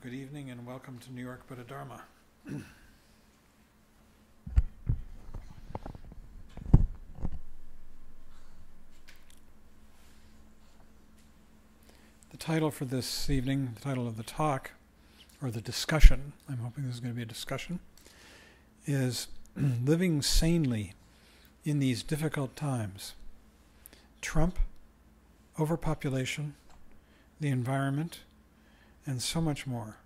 Good evening and welcome to New York Buddha Dharma. The title for this evening, the title of the talk, or the discussion, I'm hoping this is going to be a discussion, is Living Sanely in These Difficult Times. Trump, Overpopulation, the Environment, and so much more.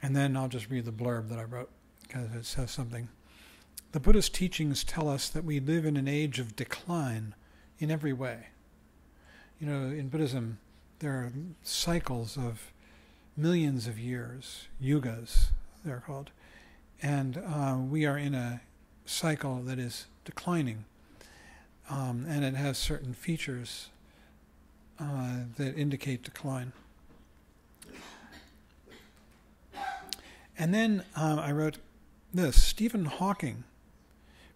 And then I'll just read the blurb that I wrote, because it says something. The Buddhist teachings tell us that we live in an age of decline in every way. You know, in Buddhism, there are cycles of millions of years, yugas, they're called, and we are in a cycle that is declining, and it has certain features that indicate decline. And then I wrote this: Stephen Hawking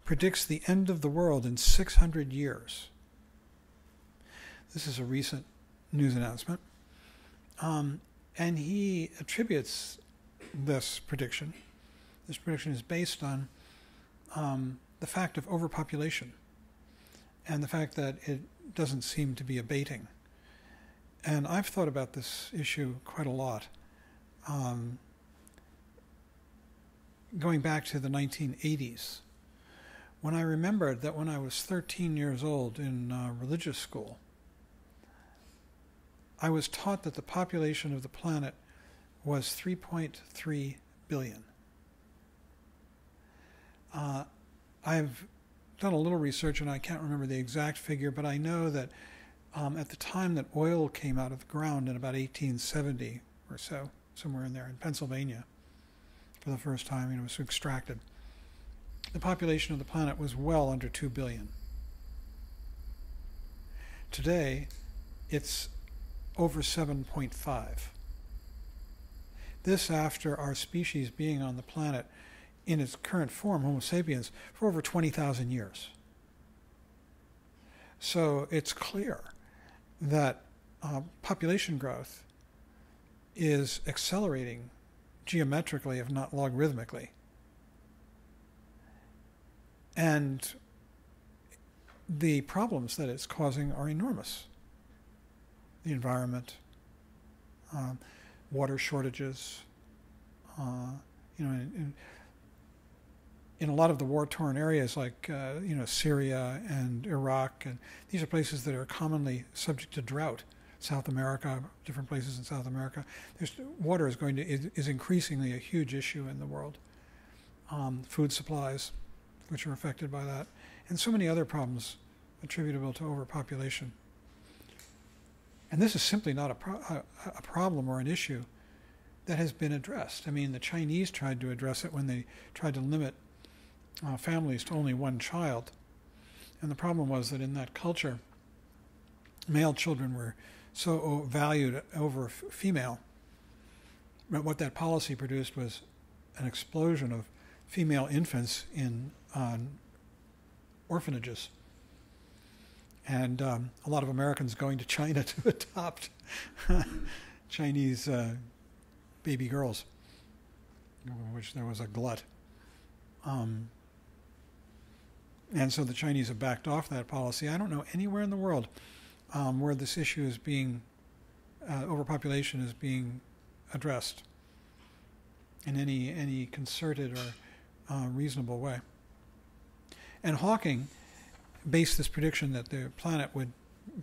predicts the end of the world in 600 years. This is a recent news announcement. And he attributes this prediction. This prediction is based on the fact of overpopulation and the fact that it doesn't seem to be abating. And I've thought about this issue quite a lot. Going back to the 1980s, when I remembered that when I was 13 years old in religious school, I was taught that the population of the planet was 3.3 billion. I've done a little research, and I can't remember the exact figure, but I know that at the time that oil came out of the ground in about 1870 or so, somewhere in there in Pennsylvania, for the first time, it was extracted, the population of the planet was well under 2 billion. Today, it's over 7.5. This after our species being on the planet in its current form, Homo sapiens, for over 20,000 years. So it's clear that population growth is accelerating geometrically, if not logarithmically. And the problems that it's causing are enormous. The environment, water shortages, in a lot of the war-torn areas like Syria and Iraq, and these are places that are commonly subject to drought. South America, different places in South America, water is increasingly a huge issue in the world. Food supplies, which are affected by that, and so many other problems attributable to overpopulation. And this is simply not a problem or an issue that has been addressed. I mean, the Chinese tried to address it when they tried to limit families to only one child. And the problem was that in that culture, male children were so valued over female. But what that policy produced was an explosion of female infants in orphanages. And a lot of Americans going to China to adopt Chinese baby girls, which there was a glut. And so the Chinese have backed off that policy. I don't know anywhere in the world where this issue is being, overpopulation is being addressed in any concerted or reasonable way. And Hawking based this prediction that the planet would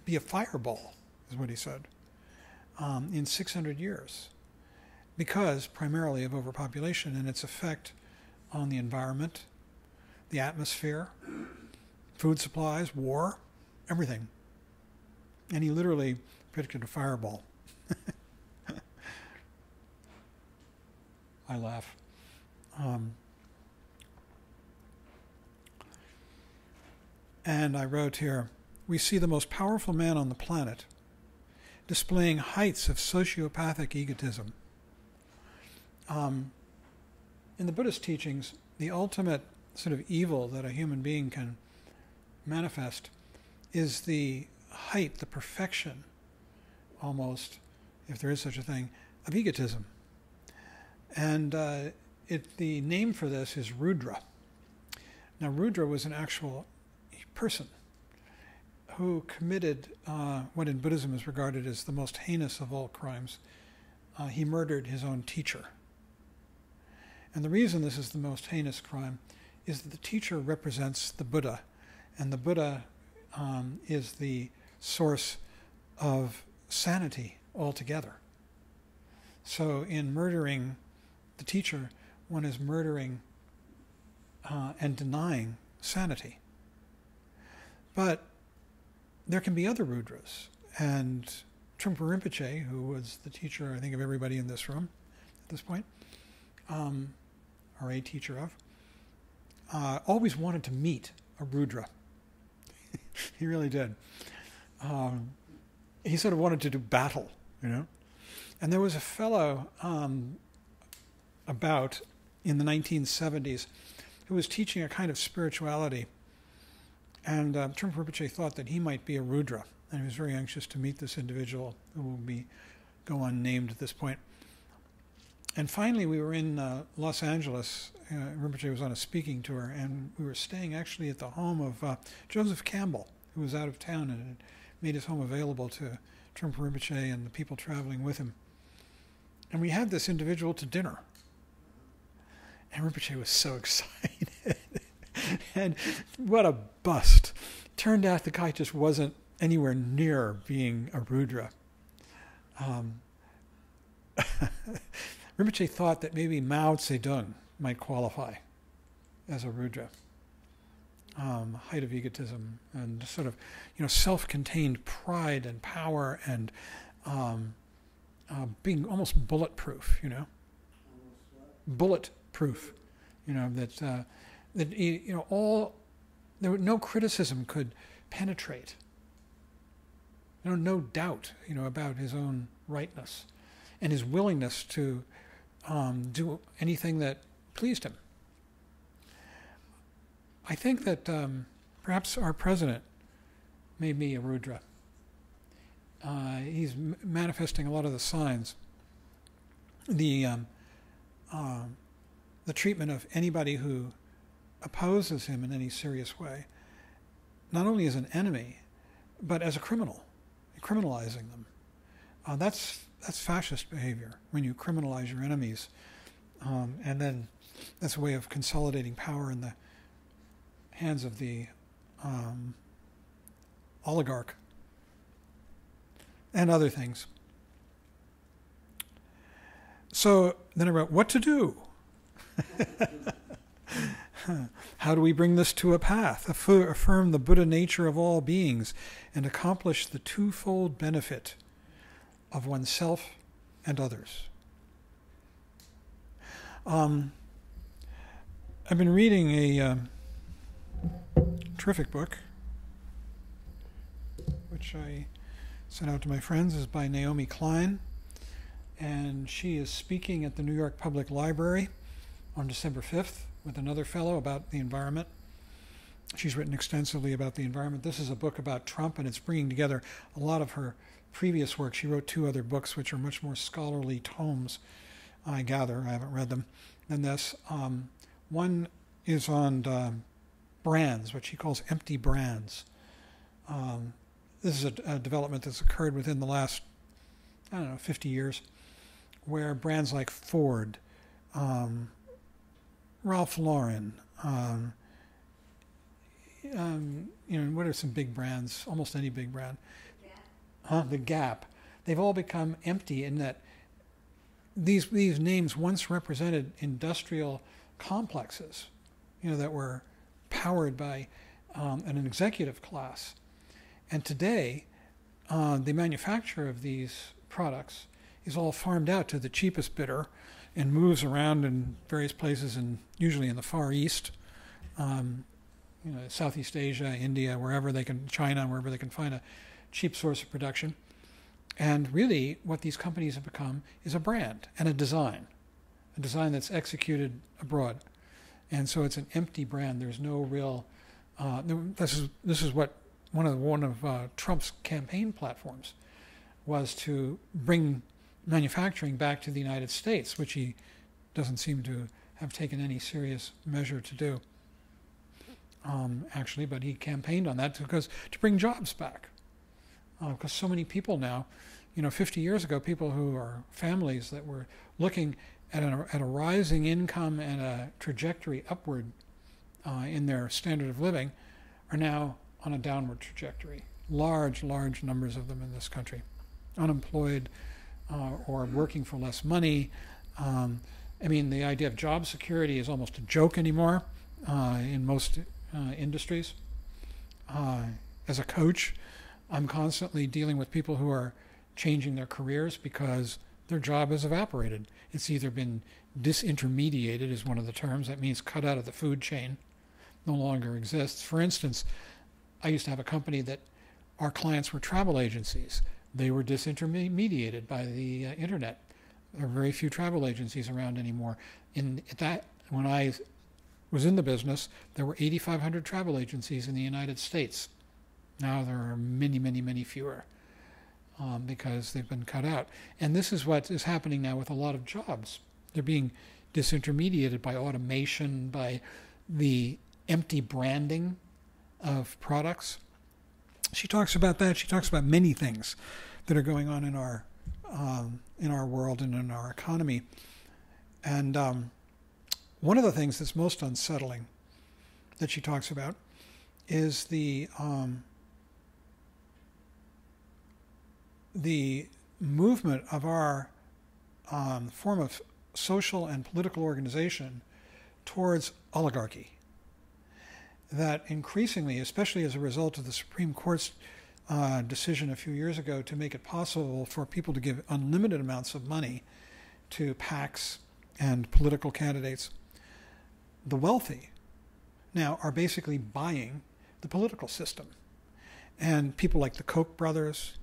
be a fireball, is what he said, in 600 years, because primarily of overpopulation and its effect on the environment, the atmosphere, food supplies, war, everything. And he literally predicted a fireball. I laugh. And I wrote here, we see the most powerful man on the planet displaying heights of sociopathic egotism. In the Buddhist teachings, the ultimate sort of evil that a human being can manifest is the height, the perfection almost, if there is such a thing, of egotism. And the name for this is Rudra. Now, Rudra was an actual person who committed what in Buddhism is regarded as the most heinous of all crimes. He murdered his own teacher. And the reason this is the most heinous crime is that the teacher represents the Buddha, and the Buddha is the source of sanity altogether. So in murdering the teacher, one is murdering and denying sanity. But there can be other Rudras, and Trungpa Rinpoche, who was the teacher, I think, of everybody in this room at this point, or a teacher of, always wanted to meet a Rudra. He really did. He sort of wanted to do battle, you know. And there was a fellow about in the 1970s who was teaching a kind of spirituality. And Trungpa Rinpoche thought that he might be a Rudra. And he was very anxious to meet this individual who will go unnamed at this point. And finally, we were in Los Angeles. Rinpoche was on a speaking tour, and we were staying actually at the home of Joseph Campbell, who was out of town and had made his home available to Trungpa Rinpoche and the people traveling with him. And we had this individual to dinner. And Rinpoche was so excited. And what a bust. Turned out the guy just wasn't anywhere near being a Rudra. Rinpoche thought that maybe Mao Zedong might qualify as a Rudra. Height of egotism and sort of, self-contained pride and power and being almost bulletproof, bulletproof, no criticism could penetrate. No doubt, about his own rightness and his willingness to do anything that pleased him. I think that perhaps our president may be a Rudra. He's manifesting a lot of the signs. The treatment of anybody who opposes him in any serious way, not only as an enemy, but as a criminal, criminalizing them. That's fascist behavior, when you criminalize your enemies, and then that's a way of consolidating power in the hands of the oligarch and other things. So then I wrote, what to do? How do we bring this to a path? Affirm the Buddha nature of all beings and accomplish the twofold benefit of oneself and others. I've been reading a terrific book, which I sent out to my friends. Is by Naomi Klein, and she is speaking at the New York Public Library on December 5th with another fellow about the environment. She's written extensively about the environment. This is a book about Trump, and it's bringing together a lot of her previous work. She wrote 2 other books, which are much more scholarly tomes, I gather. I haven't read them, than this. One is on brands, what she calls empty brands. This is a development that's occurred within the last, 50 years, where brands like Ford, Ralph Lauren, what are some big brands? Almost any big brand. The Gap. They've all become empty in that these names once represented industrial complexes, that were powered by an executive class. And today, the manufacture of these products is all farmed out to the cheapest bidder and moves around in various places, and usually in the Far East, Southeast Asia, India, China, wherever they can find a cheap source of production. And really, what these companies have become is a brand and a design that's executed abroad. And so it's an empty brand. There's no real. This is what one of Trump's campaign platforms was to bring manufacturing back to the United States, which he doesn't seem to have taken any serious measure to do, actually, but he campaigned on that to bring jobs back. Because so many people now, 50 years ago, people who are families that were looking at a rising income and a trajectory upward in their standard of living are now on a downward trajectory. Large numbers of them in this country, unemployed or working for less money. The idea of job security is almost a joke anymore in most industries. As a coach, I'm constantly dealing with people who are changing their careers because their job has evaporated. It's either been disintermediated, is one of the terms. That means cut out of the food chain, no longer exists. For instance, I used to have a company that our clients were travel agencies. They were disintermediated by the internet. There are very few travel agencies around anymore. When I was in the business, there were 8,500 travel agencies in the United States. Now there are many fewer because they've been cut out. And this is what is happening now with a lot of jobs. They're being disintermediated by automation, by the empty branding of products. She talks about that. She talks about many things that are going on in our world and in our economy. And one of the things that's most unsettling that she talks about is the movement of our form of social and political organization towards oligarchy. That increasingly, especially as a result of the Supreme Court's decision a few years ago to make it possible for people to give unlimited amounts of money to PACs and political candidates, the wealthy now are basically buying the political system. And people like the Koch brothers,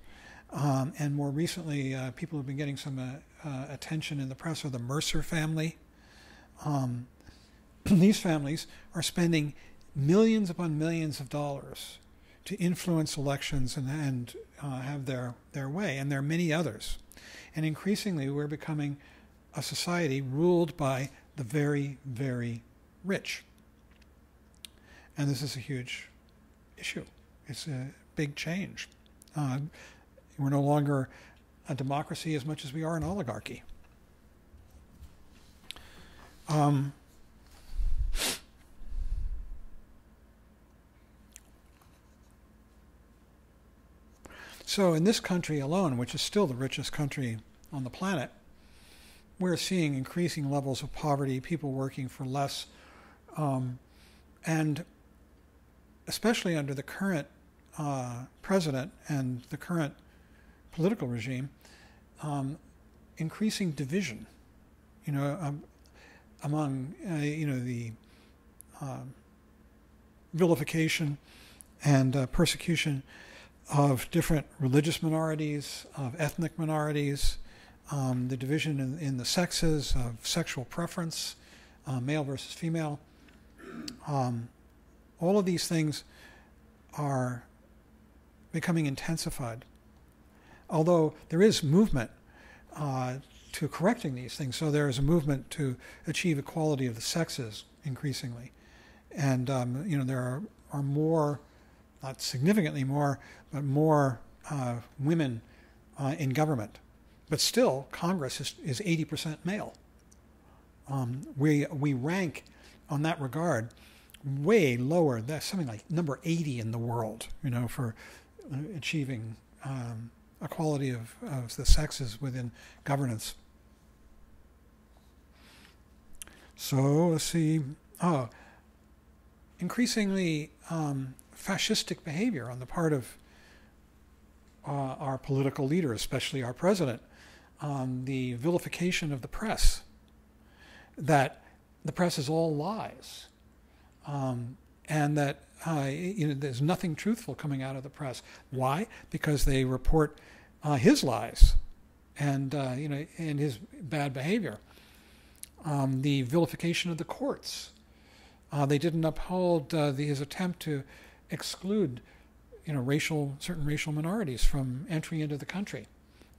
and more recently, people who've been getting some attention in the press are the Mercer family. These families are spending millions upon millions of dollars to influence elections and have their way. And there are many others. And increasingly, we're becoming a society ruled by the very, very rich. And this is a huge issue. It's a big change. We're no longer a democracy as much as we are an oligarchy. So in this country alone, which is still the richest country on the planet, we're seeing increasing levels of poverty, people working for less, and especially under the current president and the current political regime, increasing division, among the vilification and persecution of different religious minorities, of ethnic minorities, the division in the sexes, of sexual preference, male versus female. All of these things are becoming intensified. Although there is movement to correcting these things. So there is a movement to achieve equality of the sexes increasingly. And, there are more, not significantly more, but more women in government. But still, Congress is 80% male. We rank on that regard way lower. That's something like number 80 in the world, for achieving equality of the sexes within governance. So let's see. Increasingly fascistic behavior on the part of our political leaders, especially our president. The vilification of the press, that the press is all lies, and that there's nothing truthful coming out of the press. Why? Because they report his lies and and his bad behavior. The vilification of the courts. They didn't uphold his attempt to exclude certain racial minorities from entry into the country.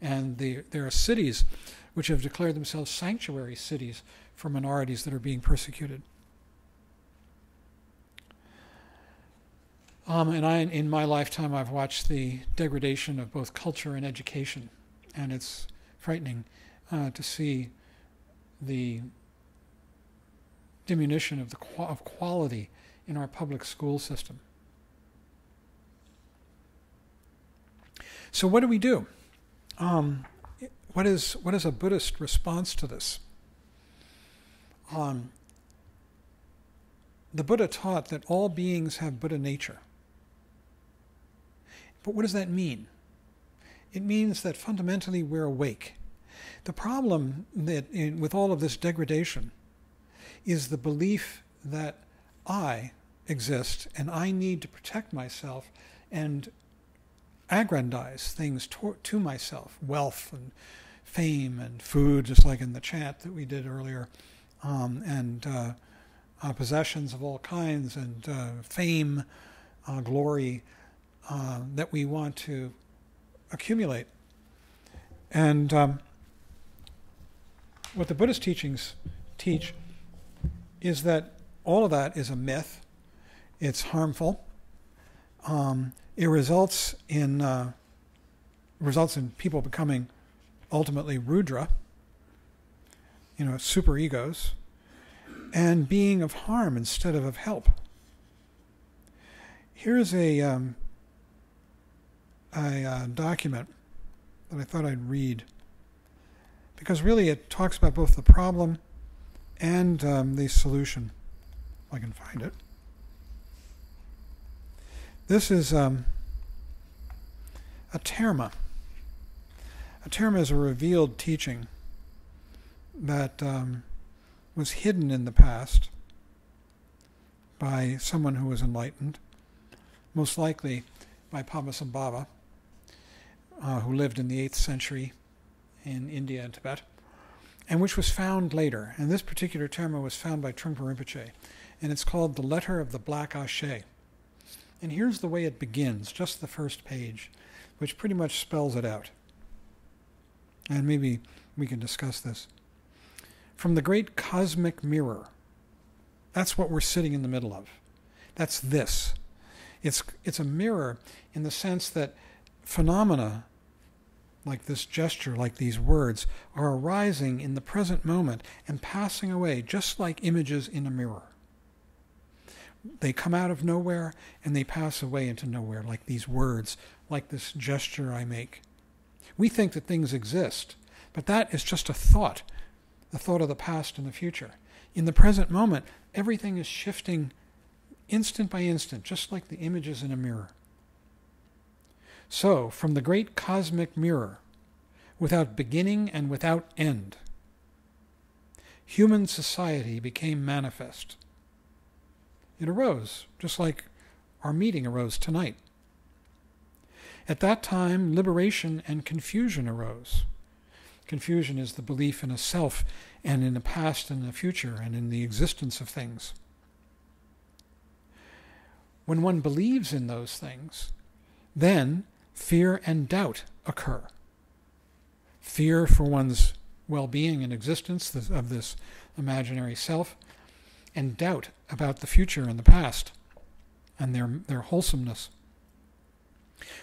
And there are cities which have declared themselves sanctuary cities for minorities that are being persecuted. In my lifetime, I've watched the degradation of both culture and education, and it's frightening to see the diminution of of quality in our public school system. So what do we do? What is a Buddhist response to this? The Buddha taught that all beings have Buddha nature. But what does that mean? It means that fundamentally we're awake. The problem with all of this degradation is the belief that I exist and I need to protect myself and aggrandize things to myself, wealth and fame and food, just like in the chant that we did earlier, and possessions of all kinds, and fame, glory that we want to accumulate. And what the Buddhist teachings teach is that all of that is a myth. It's harmful. It results in people becoming ultimately Rudra, super egos, and being of harm instead of help. Here's a document that I thought I'd read, because really it talks about both the problem and the solution, if I can find it. This is a terma. A terma is a revealed teaching that was hidden in the past by someone who was enlightened, most likely by Padmasambhava, who lived in the 8th century in India and Tibet, and which was found later. And this particular terma was found by Trungpa Rinpoche, and it's called the Letter of the Black Ashe. And here's the way it begins, just the first page, which pretty much spells it out. And maybe we can discuss this. From the great cosmic mirror, that's what we're sitting in the middle of. That's this. It's a mirror in the sense that phenomena like this gesture, like these words, are arising in the present moment and passing away just like images in a mirror. They come out of nowhere and they pass away into nowhere, like these words, like this gesture I make. We think that things exist, but that is just a thought of the past and the future. In the present moment, everything is shifting instant by instant, just like the images in a mirror. So, from the great cosmic mirror, without beginning and without end, human society became manifest. It arose, just like our meeting arose tonight. At that time, liberation and confusion arose. Confusion is the belief in a self and in a past and a future and in the existence of things. When one believes in those things, then fear and doubt occur. Fear for one's well-being and existence of this imaginary self, and doubt about the future and the past and their wholesomeness.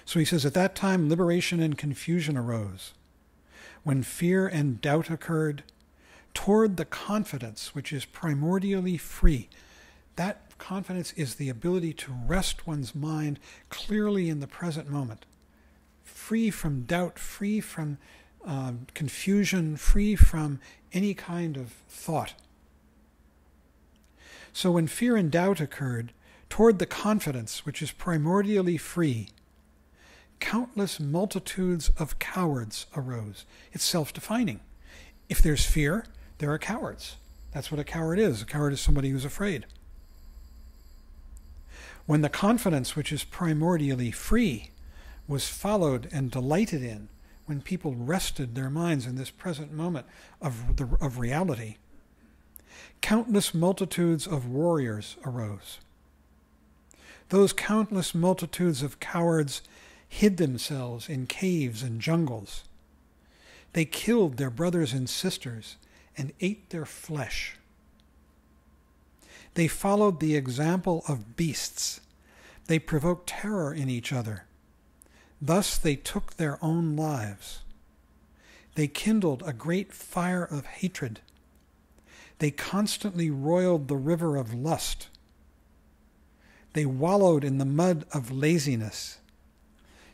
So he says, at that time liberation and confusion arose. When fear and doubt occurred, toward the confidence which is primordially free. That confidence is the ability to rest one's mind clearly in the present moment, free from doubt, free from confusion, free from any kind of thought. So when fear and doubt occurred, toward the confidence which is primordially free, countless multitudes of cowards arose. It's self-defining. If there's fear, there are cowards. That's what a coward is. A coward is somebody who's afraid. When the confidence which is primordially free was followed and delighted in, when people rested their minds in this present moment of reality, countless multitudes of warriors arose. Those countless multitudes of cowards hid themselves in caves and jungles. They killed their brothers and sisters and ate their flesh. They followed the example of beasts. They provoked terror in each other. Thus they took their own lives. They kindled a great fire of hatred. They constantly roiled the river of lust. They wallowed in the mud of laziness.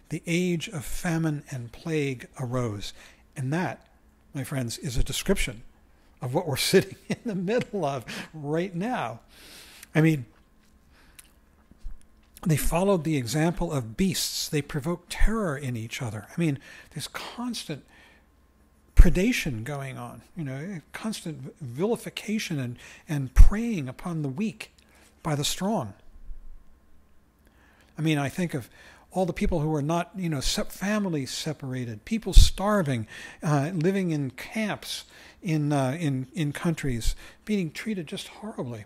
The age of famine and plague arose. And that, my friends, is a description of what we're sitting in the middle of right now. I mean, they followed the example of beasts. They provoked terror in each other. I mean, there's constant predation going on, constant vilification and preying upon the weak by the strong. I mean, I think of all the people who are not, families separated, people starving, living in camps in countries, being treated just horribly.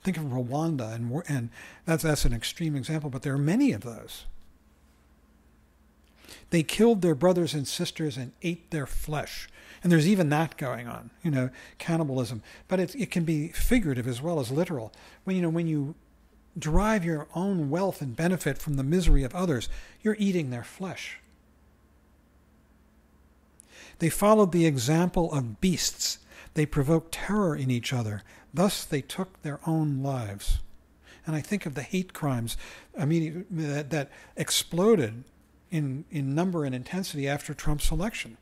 Think of Rwanda, and that's an extreme example, but there are many of those. They killed their brothers and sisters and ate their flesh. And there's even that going on, cannibalism. But it can be figurative as well as literal. When you derive your own wealth and benefit from the misery of others, you're eating their flesh. They followed the example of beasts. They provoked terror in each other. Thus they took their own lives. And I think of the hate crimes that exploded in number and intensity after Trump's election.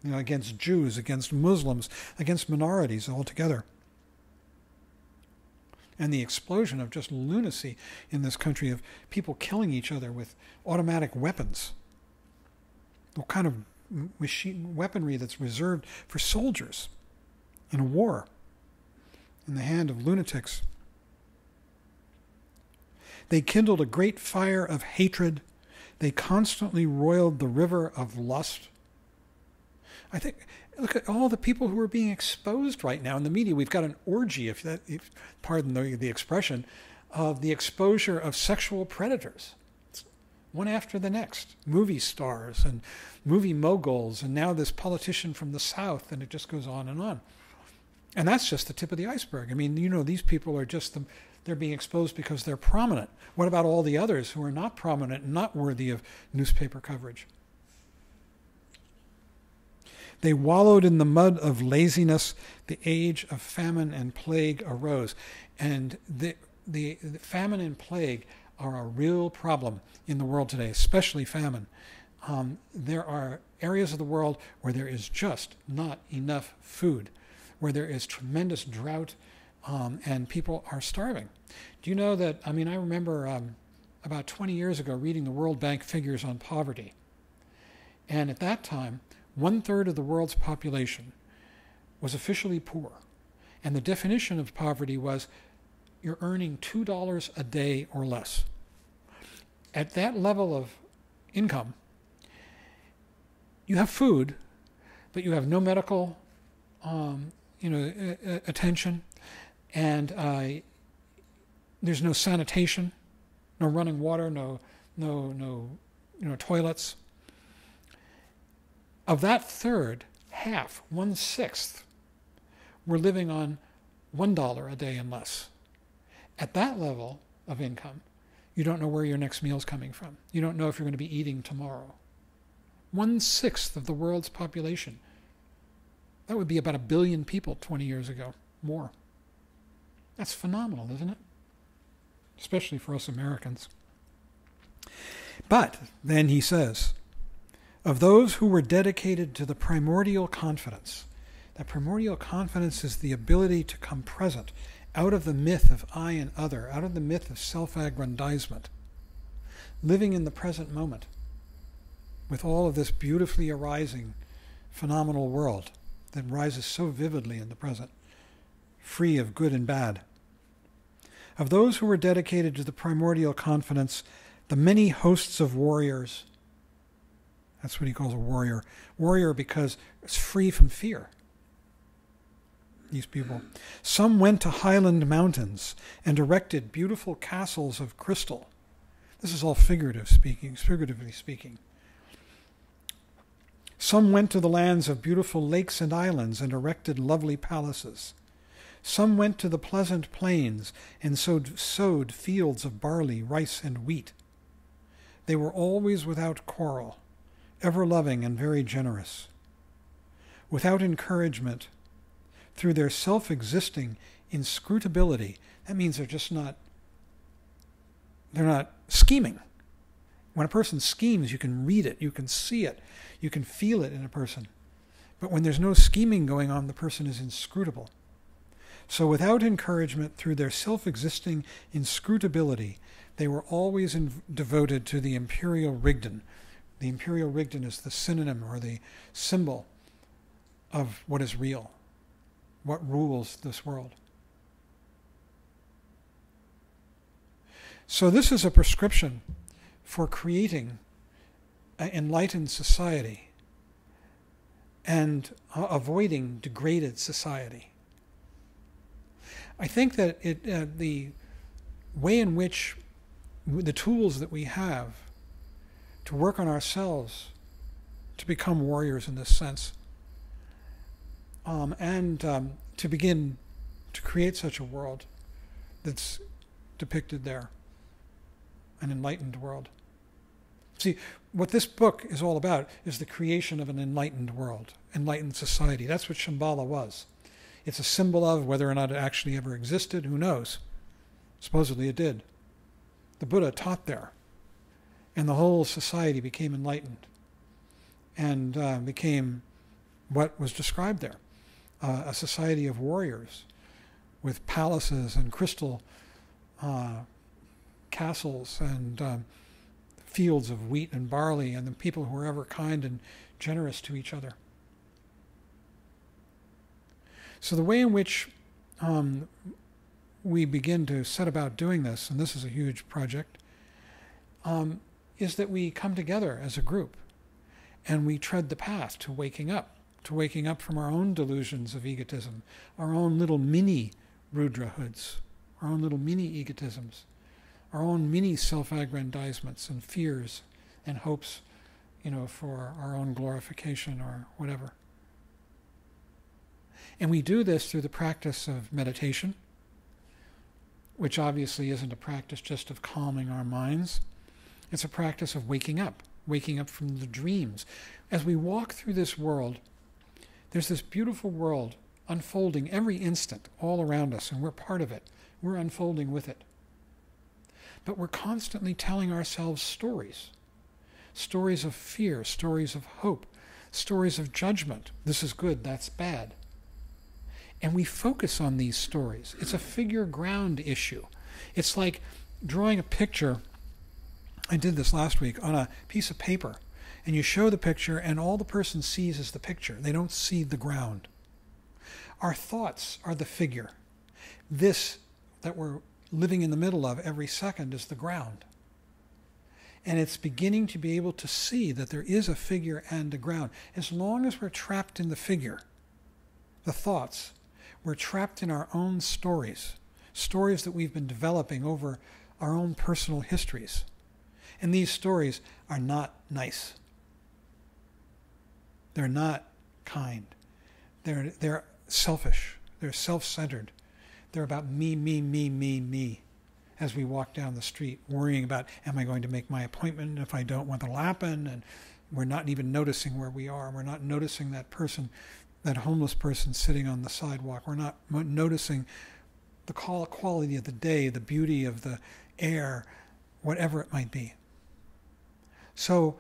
Against Jews, against Muslims, against minorities altogether. And the explosion of just lunacy in this country of people killing each other with automatic weapons. What kind of machine weaponry that's reserved for soldiers in a war in the hand of lunatics. They kindled a great fire of hatred. They constantly roiled the river of lust. I think, look at all the people who are being exposed right now in the media. We've got an orgy, if pardon the expression, of the exposure of sexual predators, one after the next. Movie stars and movie moguls, and now this politician from the South, and it just goes on and on. And that's just the tip of the iceberg. I mean, these people are just they're being exposed because they're prominent. What about all the others who are not prominent and not worthy of newspaper coverage? They wallowed in the mud of laziness. The age of famine and plague arose. And the famine and plague are a real problem in the world today, especially famine. There are areas of the world where there is just not enough food, where there is tremendous drought, and people are starving. Do you know that, I remember about 20 years ago reading the World Bank figures on poverty. And at that time, 1/3 of the world's population was officially poor. And the definition of poverty was you're earning $2 a day or less. At that level of income, you have food, but you have no medical attention, and there's no sanitation, no running water, no toilets. Of that third, half, 1/6, were living on $1 a day and less. At that level of income, you don't know where your next meal's coming from. You don't know if you're going to be eating tomorrow. 1/6 of the world's population. That would be about 1 billion people 20 years ago, more. That's phenomenal, isn't it? Especially for us Americans. But then he says, of those who were dedicated to the primordial confidence. That primordial confidence is the ability to come present out of the myth of I and other, out of the myth of self-aggrandizement, living in the present moment with all of this beautifully arising phenomenal world that rises so vividly in the present, free of good and bad. Of those who were dedicated to the primordial confidence, the many hosts of warriors. That's what he calls a warrior. Warrior because it's free from fear. These people. Some went to highland mountains and erected beautiful castles of crystal. This is all figuratively speaking. Some went to the lands of beautiful lakes and islands and erected lovely palaces. Some went to the pleasant plains and sowed fields of barley, rice, and wheat. They were always without quarrel, ever loving and very generous. Without encouragement, through their self-existing inscrutability, that means they're not scheming. When a person schemes, you can read it, you can see it, you can feel it in a person. But when there's no scheming going on, the person is inscrutable. So without encouragement, through their self-existing inscrutability, they were always devoted to the imperial Rigden. The imperial Rigden is the synonym or the symbol of what is real, what rules this world. So this is a prescription for creating an enlightened society and avoiding degraded society. I think that the way in which the tools that we have to work on ourselves to become warriors in this sense, and to begin to create such a world that's depicted there, an enlightened world. See, what this book is all about is the creation of an enlightened world, enlightened society. That's what Shambhala was. It's a symbol of whether or not it actually ever existed, who knows. Supposedly it did. The Buddha taught there, and the whole society became enlightened and became what was described there, a society of warriors with palaces and crystal castles and fields of wheat and barley, and the people who were ever kind and generous to each other. So the way in which we begin to set about doing this, and this is a huge project, is that we come together as a group and we tread the path to waking up from our own delusions of egotism, our own little mini Rudrahoods, our own little mini egotisms, our own mini self-aggrandizements and fears and hopes, for our own glorification or whatever. And we do this through the practice of meditation, which obviously isn't a practice just of calming our minds. It's a practice of waking up from the dreams. As we walk through this world, there's this beautiful world unfolding every instant all around us, and we're part of it. We're unfolding with it. But we're constantly telling ourselves stories. Stories of fear, stories of hope, stories of judgment. This is good, that's bad. And we focus on these stories. It's a figure ground issue. It's like drawing a picture. I did this last week on a piece of paper. And you show the picture, and all the person sees is the picture. They don't see the ground. Our thoughts are the figure. This that we're living in the middle of every second is the ground. And it's beginning to be able to see that there is a figure and a ground. As long as we're trapped in the figure, the thoughts, we're trapped in our own stories that we've been developing over our own personal histories. And these stories are not nice. They're not kind. They're selfish. They're self-centered. They're about me, as we walk down the street, worrying about, am I going to make my appointment? And if I don't, what'll happen? And we're not even noticing where we are. We're not noticing that person, that homeless person sitting on the sidewalk. We're not noticing the quality of the day, the beauty of the air, whatever it might be. So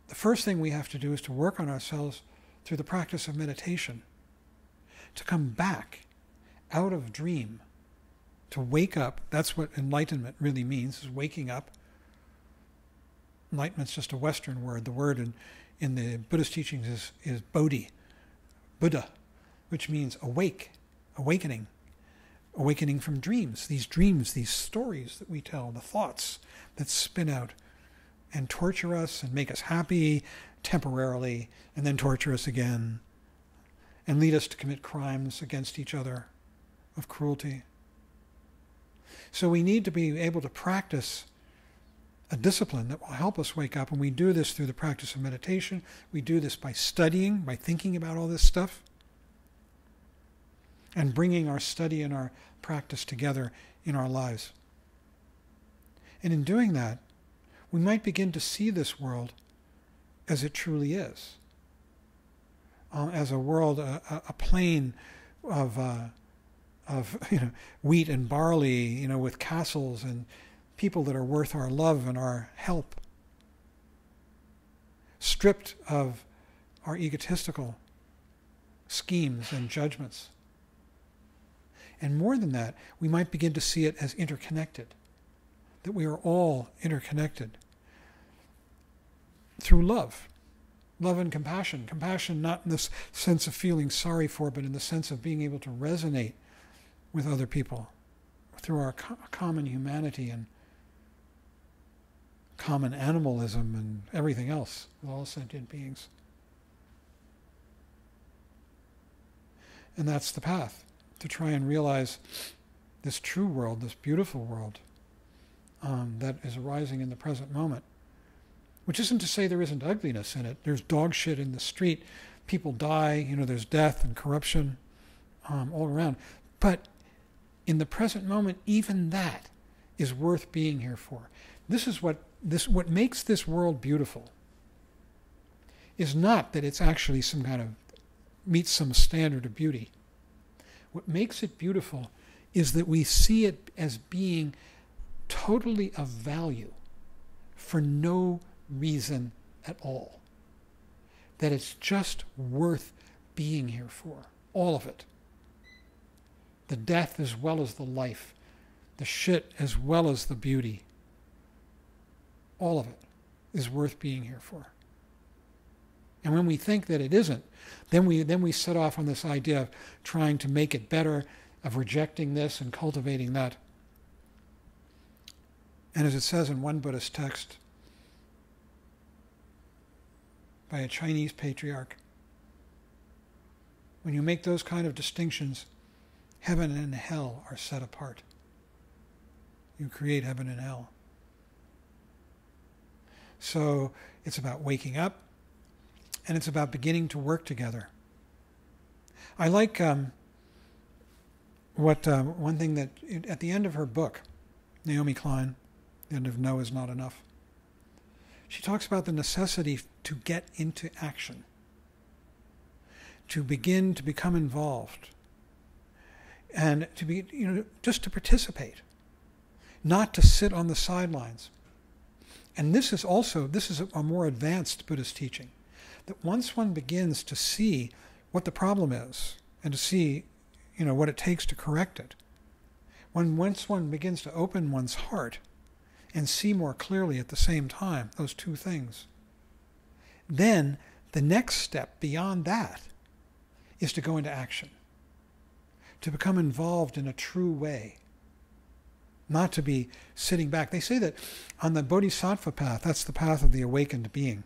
the first thing we have to do is to work on ourselves through the practice of meditation, to come back out of dream, to wake up. That's what enlightenment really means, is waking up. Enlightenment's just a Western word. The word in the Buddhist teachings is Bodhi, Buddha, which means awake, awakening from dreams, these stories that we tell, the thoughts that spin out and torture us and make us happy temporarily, and then torture us again, and lead us to commit crimes against each other of cruelty. So we need to be able to practice a discipline that will help us wake up. And we do this through the practice of meditation. We do this by studying, by thinking about all this stuff, and bringing our study and our practice together in our lives. And in doing that, we might begin to see this world as it truly is, as a world, a plain of wheat and barley, with castles and people that are worth our love and our help, stripped of our egotistical schemes and judgments. And more than that, we might begin to see it as interconnected, that we are all interconnected through love. Love and compassion. Compassion not in the sense of feeling sorry for, but in the sense of being able to resonate with other people through our common humanity and common animalism and everything else with all sentient beings. And that's the path, to try and realize this true world, this beautiful world that is arising in the present moment. Which isn't to say there isn't ugliness in it. There's dog shit in the street. People die. There's death and corruption all around. But in the present moment, even that is worth being here for. This is what makes this world beautiful. Is not that it's actually some kind of meets some standard of beauty. What makes it beautiful is that we see it as being totally of value for no reason at all. That it's just worth being here for. All of it. The death as well as the life. The shit as well as the beauty. All of it is worth being here for. And when we think that it isn't, then we set off on this idea of trying to make it better, of rejecting this and cultivating that. And as it says in one Buddhist text by a Chinese patriarch, when you make those kind of distinctions, heaven and hell are set apart. You create heaven and hell. So it's about waking up, and it's about beginning to work together. I like one thing that at the end of her book, Naomi Klein, the end of No Is Not Enough, she talks about the necessity to get into action, to begin to become involved, and to be, just to participate, not to sit on the sidelines. And this is a more advanced Buddhist teaching, that once one begins to see what the problem is and to see, what it takes to correct it, once one begins to open one's heart and see more clearly at the same time those two things, then the next step beyond that is to go into action, to become involved in a true way, not to be sitting back. They say that on the Bodhisattva path, that's the path of the awakened being,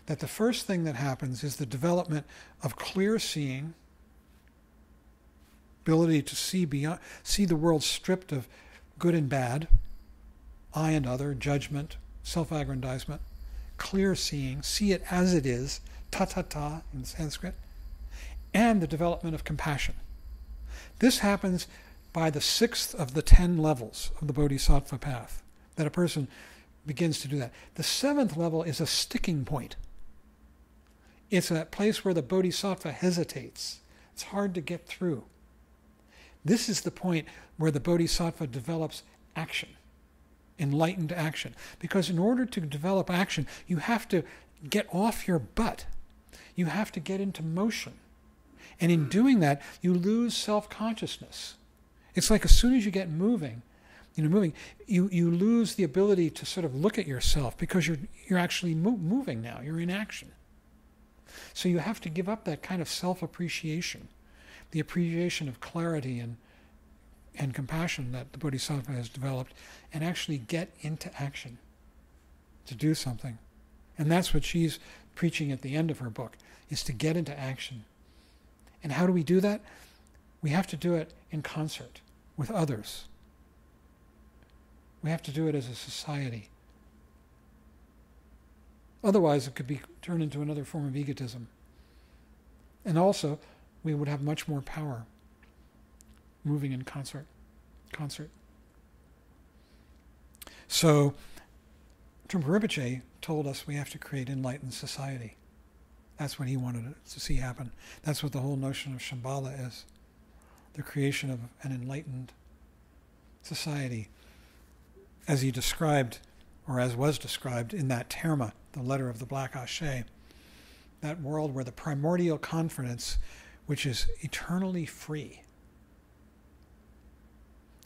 that the first thing that happens is the development of clear seeing, ability to see the world stripped of good and bad, I and other, judgment, self-aggrandizement, clear seeing, see it as it is, ta-ta-ta in Sanskrit, and the development of compassion. This happens by the 6th of the 10 levels of the Bodhisattva path, that a person begins to do that. The 7th level is a sticking point. It's that place where the Bodhisattva hesitates. It's hard to get through. This is the point where the Bodhisattva develops action, enlightened action. Because in order to develop action, you have to get off your butt. You have to get into motion. And in doing that, you lose self-consciousness. It's like as soon as you get moving, you lose the ability to sort of look at yourself because you're actually moving now. You're in action. So you have to give up that kind of self-appreciation, the appreciation of clarity and compassion that the Bodhisattva has developed, and actually get into action to do something. And that's what she's preaching at the end of her book, is to get into action. And how do we do that? We have to do it in concert with others. We have to do it as a society, Otherwise, it could be turned into another form of egotism. And also, we would have much more power moving in concert. So, Trungpa Rinpoche told us we have to create enlightened society. That's what he wanted to see happen. That's what the whole notion of Shambhala is. The creation of an enlightened society. As he described, or as was described in that Terma, the letter of the Black Ashe, that world where the primordial confidence, which is eternally free.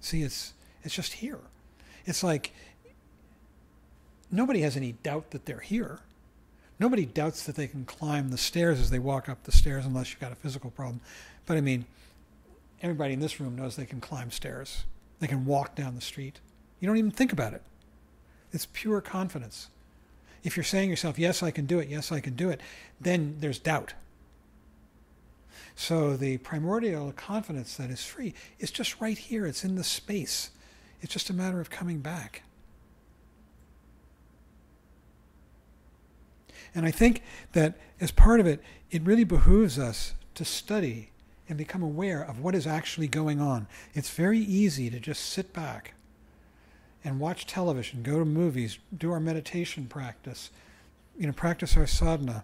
See, it's just here. It's like nobody has any doubt that they're here. Nobody doubts that they can climb the stairs as they walk up the stairs, unless you've got a physical problem. But I mean, everybody in this room knows they can climb stairs. They can walk down the street. You don't even think about it. It's pure confidence. If you're saying to yourself, yes, I can do it, yes, I can do it, then there's doubt. So the primordial confidence that is free is just right here. It's in the space. It's just a matter of coming back. And I think that as part of it, it really behooves us to study and become aware of what is actually going on. It's very easy to just sit back and watch television, go to movies, do our meditation practice, practice our sadhana.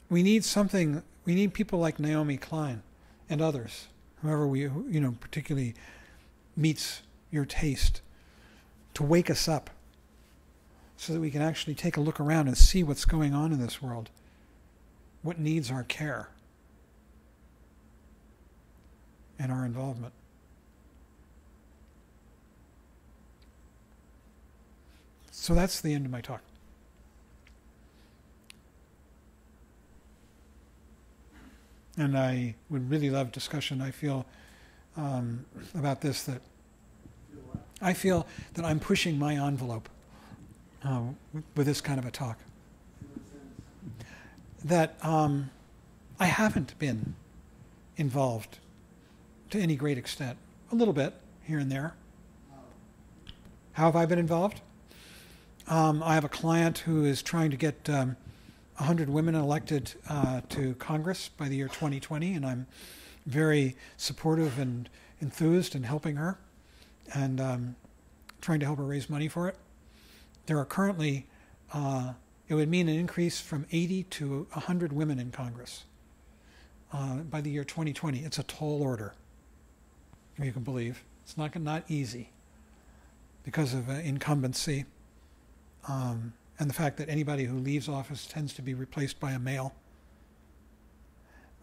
We need something. We need people like Naomi Klein and others, whoever particularly meets your taste, to wake us up so that we can actually take a look around and see what's going on in this world, what needs our care and our involvement. So that's the end of my talk. And I would really love discussion. I feel about this that I feel that I'm pushing my envelope with this kind of a talk. That I haven't been involved to any great extent. A little bit here and there. How have I been involved? I have a client who is trying to get 100 women elected to Congress by the year 2020, and I'm very supportive and enthused in helping her and trying to help her raise money for it. There are currently, it would mean an increase from 80 to 100 women in Congress by the year 2020. It's a tall order, you can believe. It's not easy because of incumbency. And the fact that anybody who leaves office tends to be replaced by a male.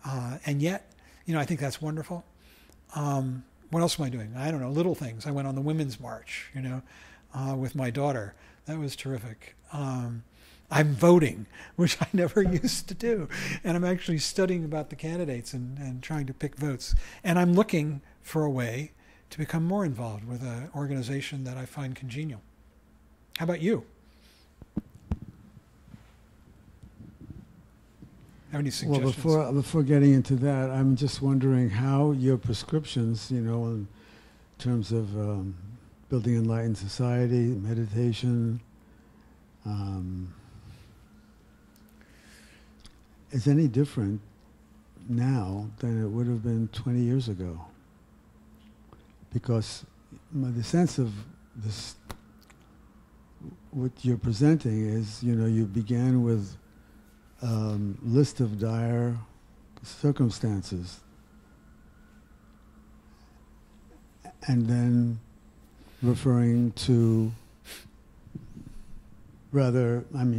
And yet, I think that's wonderful. What else am I doing? I don't know, little things. I went on the Women's March, with my daughter. That was terrific. I'm voting, which I never used to do. And I'm actually studying about the candidates and trying to pick votes. And I'm looking for a way to become more involved with an organization that I find congenial. How about you? Have any suggestions? Well, before getting into that, I'm just wondering how your prescriptions, in terms of building enlightened society, meditation, is any different now than it would have been 20 years ago. Because the sense of this, what you're presenting is, you began with list of dire circumstances, and then referring to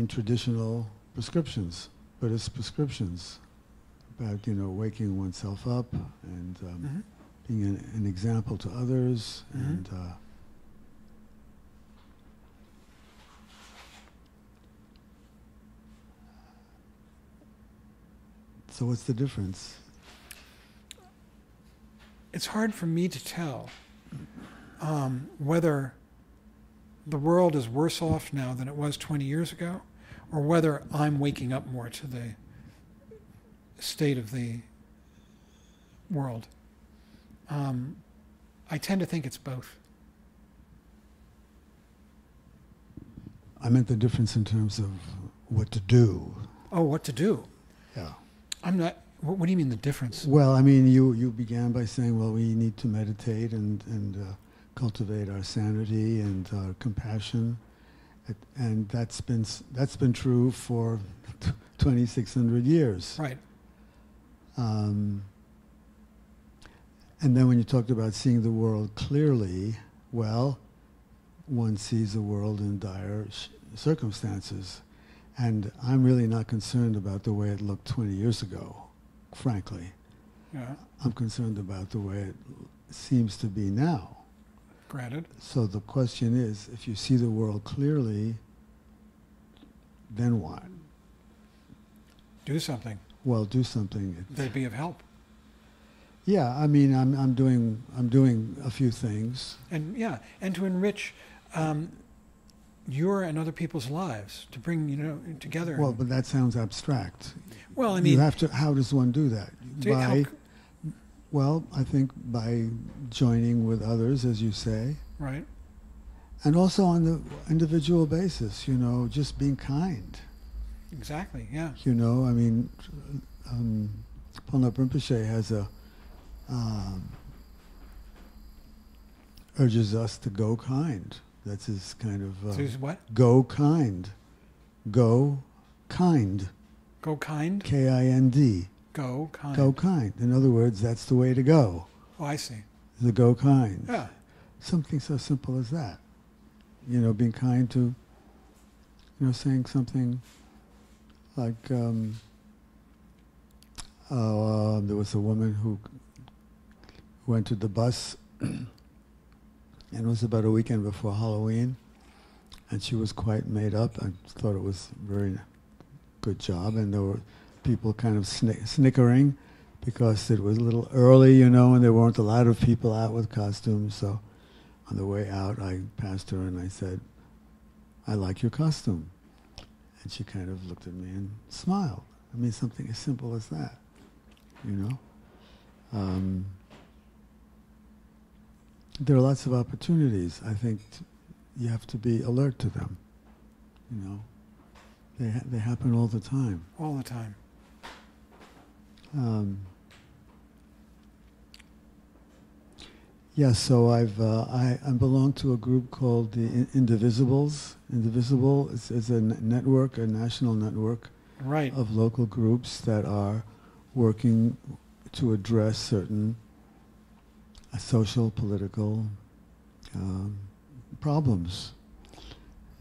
traditional prescriptions, Buddhist prescriptions about, waking oneself up and being an example to others, and so what's the difference? It's hard for me to tell whether the world is worse off now than it was 20 years ago, or whether I'm waking up more to the state of the world. I tend to think it's both. I meant the difference in terms of what to do. Oh, what to do? Yeah. I'm not. What do you mean the difference? Well, I mean, you began by saying, well, we need to meditate and cultivate our sanity and our compassion, and that's been true for 2,600 years. Right. And then when you talked about seeing the world clearly, well, one sees the world in dire circumstances. And I'm really not concerned about the way it looked 20 years ago, frankly. Yeah. I'm concerned about the way it seems to be now. Granted. So the question is, if you see the world clearly, then what? Do something. Well, do something. That'd be of help. Yeah, I mean, I'm doing a few things. And yeah, and to enrich your and other people's lives, to bring together. Well, but that sounds abstract. Well, I mean, you have to. How does one do that? Well, I think by joining with others, as you say. Right. And also on the individual basis, just being kind. Exactly. Yeah. I mean, Pulnap Rinpoche has urges us to go kind. That's his kind of... so his what? Go kind. Go kind. Go kind? K-I-N-D. Go kind. Go kind. In other words, that's the way to go. Oh, I see. The go kind. Yeah. Something so simple as that. Being kind to, saying something like, there was a woman who entered the bus and it was about a weekend before Halloween, and she was quite made up. I thought it was a very good job, and there were people kind of snickering because it was a little early, and there weren't a lot of people out with costumes. So on the way out, I passed her and I said, "I like your costume." And she kind of looked at me and smiled. I mean, something as simple as that, There are lots of opportunities. I think you have to be alert to them. They happen all the time. All the time. Yes, so I belong to a group called the Indivisibles. Indivisible is a network, a national network Right. of local groups that are working to address certain social, political problems.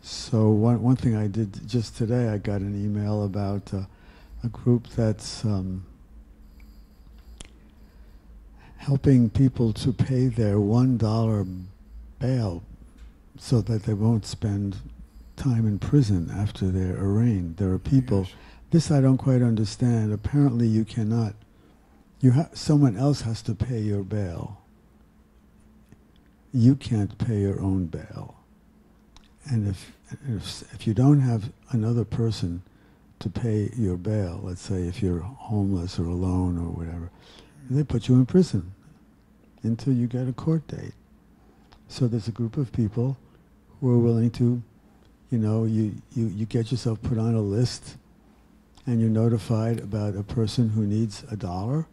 So one thing I did just today, I got an email about a group that's helping people to pay their $1 bail so that they won't spend time in prison after they're arraigned. There are people, Yes. this I don't quite understand. Apparently you cannot, someone else has to pay your bail. You can't pay your own bail. And if you don't have another person to pay your bail, let's say if you're homeless or alone or whatever, they put you in prison until you get a court date. So there's a group of people who are willing to, you get yourself put on a list and you're notified about a person who needs $1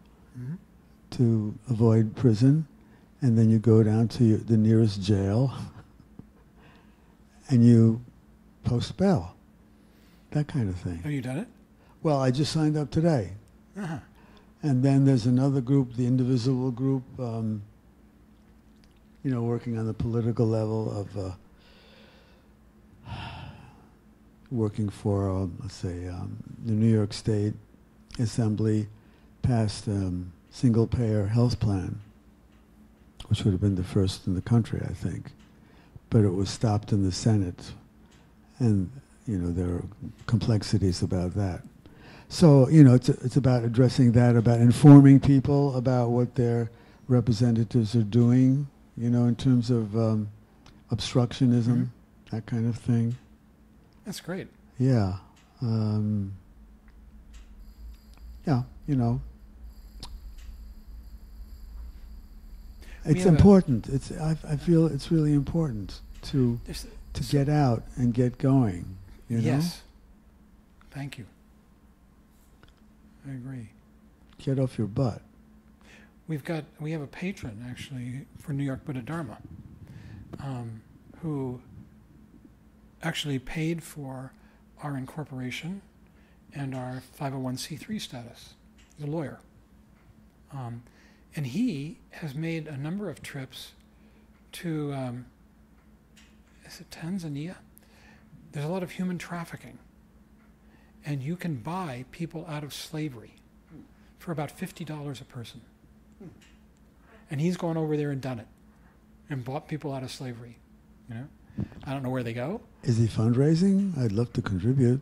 to avoid prison, and then you go down to the nearest jail and you post bail. That kind of thing. Have you done it? Well, I just signed up today. Uh-huh. And then there's another group, the Indivisible group, working on the political level of working for, let's say, the New York State Assembly passed single-payer health plan, which would have been the first in the country, I think. But it was stopped in the Senate. And, there are complexities about that. So, it's about addressing that, about informing people about what their representatives are doing, in terms of obstructionism, that kind of thing. That's great. Yeah. It's important. I feel it's really important to to get out and get going, you know? Yes. Thank you. I agree. Get off your butt. We have a patron, actually, for New York Buddha Dharma, who actually paid for our incorporation and our 501c3 status. He's a lawyer. And he has made a number of trips to, is it Tanzania? There's a lot of human trafficking. And you can buy people out of slavery for about $50 a person. And he's gone over there and done it and bought people out of slavery. You know, I don't know where they go. Is he fundraising? I'd love to contribute.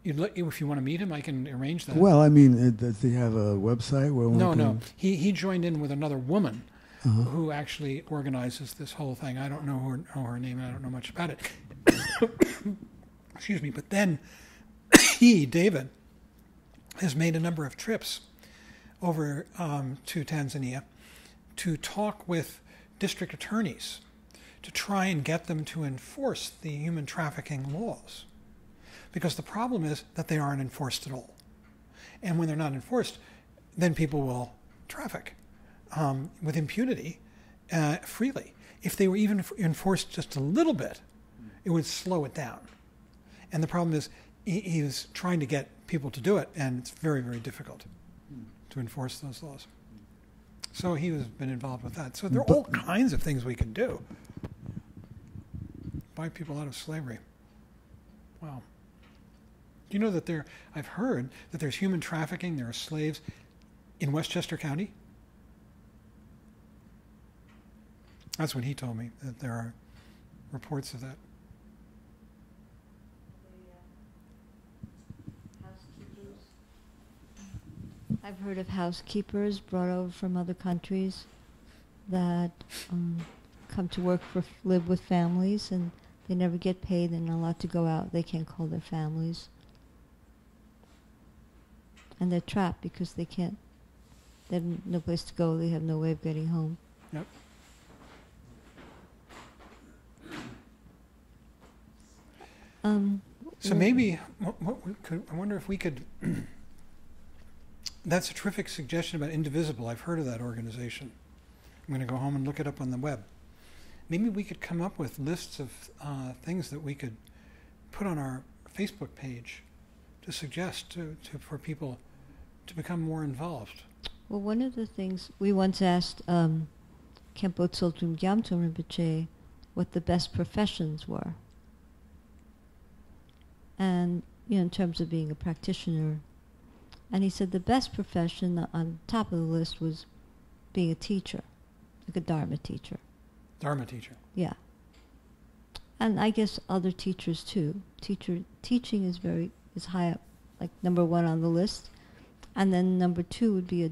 If you want to meet him, I can arrange that. Well, I mean, does he have a website where one can... No. He joined in with another woman who actually organizes this whole thing. I don't know her name, and I don't know much about it. Excuse me. But then David, has made a number of trips over to Tanzania to talk with district attorneys to try and get them to enforce the human trafficking laws. Because the problem is that they aren't enforced at all. And when they're not enforced, then people will traffic with impunity freely. If they were even enforced just a little bit, it would slow it down. And the problem is he was trying to get people to do it, and it's very, very difficult to enforce those laws. So he has been involved with that. So there are all kinds of things we can do. Buy people out of slavery. Wow. Do you know that I've heard that there's human trafficking, there are slaves in Westchester County? That's what he told me, that there are reports of that. I've heard of housekeepers brought over from other countries that come to live with families, and they never get paid. They're not allowed to go out. They can't call their families. And they're trapped because they have no place to go. They have no way of getting home. Yep. So maybe, I wonder if we could, that's a terrific suggestion about Indivisible. I've heard of that organization. I'm going to go home and look it up on the web. Maybe we could come up with lists of things that we could put on our Facebook page to suggest for people to become more involved. Well, one of the things we once asked Khenpo Tsultrim Gyamtso Rinpoche what the best professions were. And, in terms of being a practitioner. And he said the best profession on top of the list was being a teacher, like a Dharma teacher. Dharma teacher. Yeah. And I guess other teachers too. Teaching is high up, like number one on the list. And then number two would be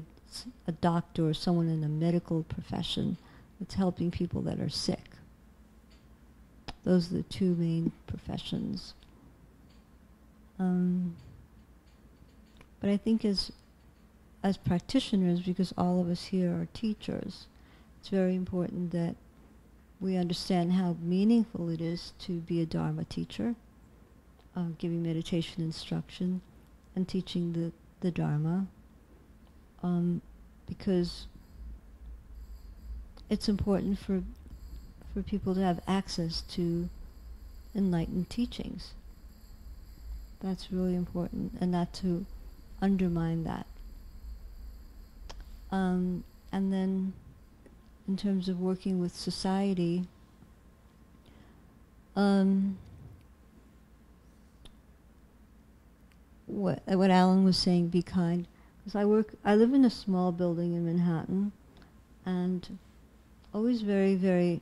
a doctor or someone in a medical profession that's helping people that are sick. Those are the two main professions. But I think as practitioners, because all of us here are teachers, it's very important that we understand how meaningful it is to be a Dharma teacher, giving meditation instruction and teaching the Dharma, because it's important for people to have access to enlightened teachings. That's really important, and not to undermine that. And then, in terms of working with society, what Alan was saying, be kind. Because I live in a small building in Manhattan, and always very, very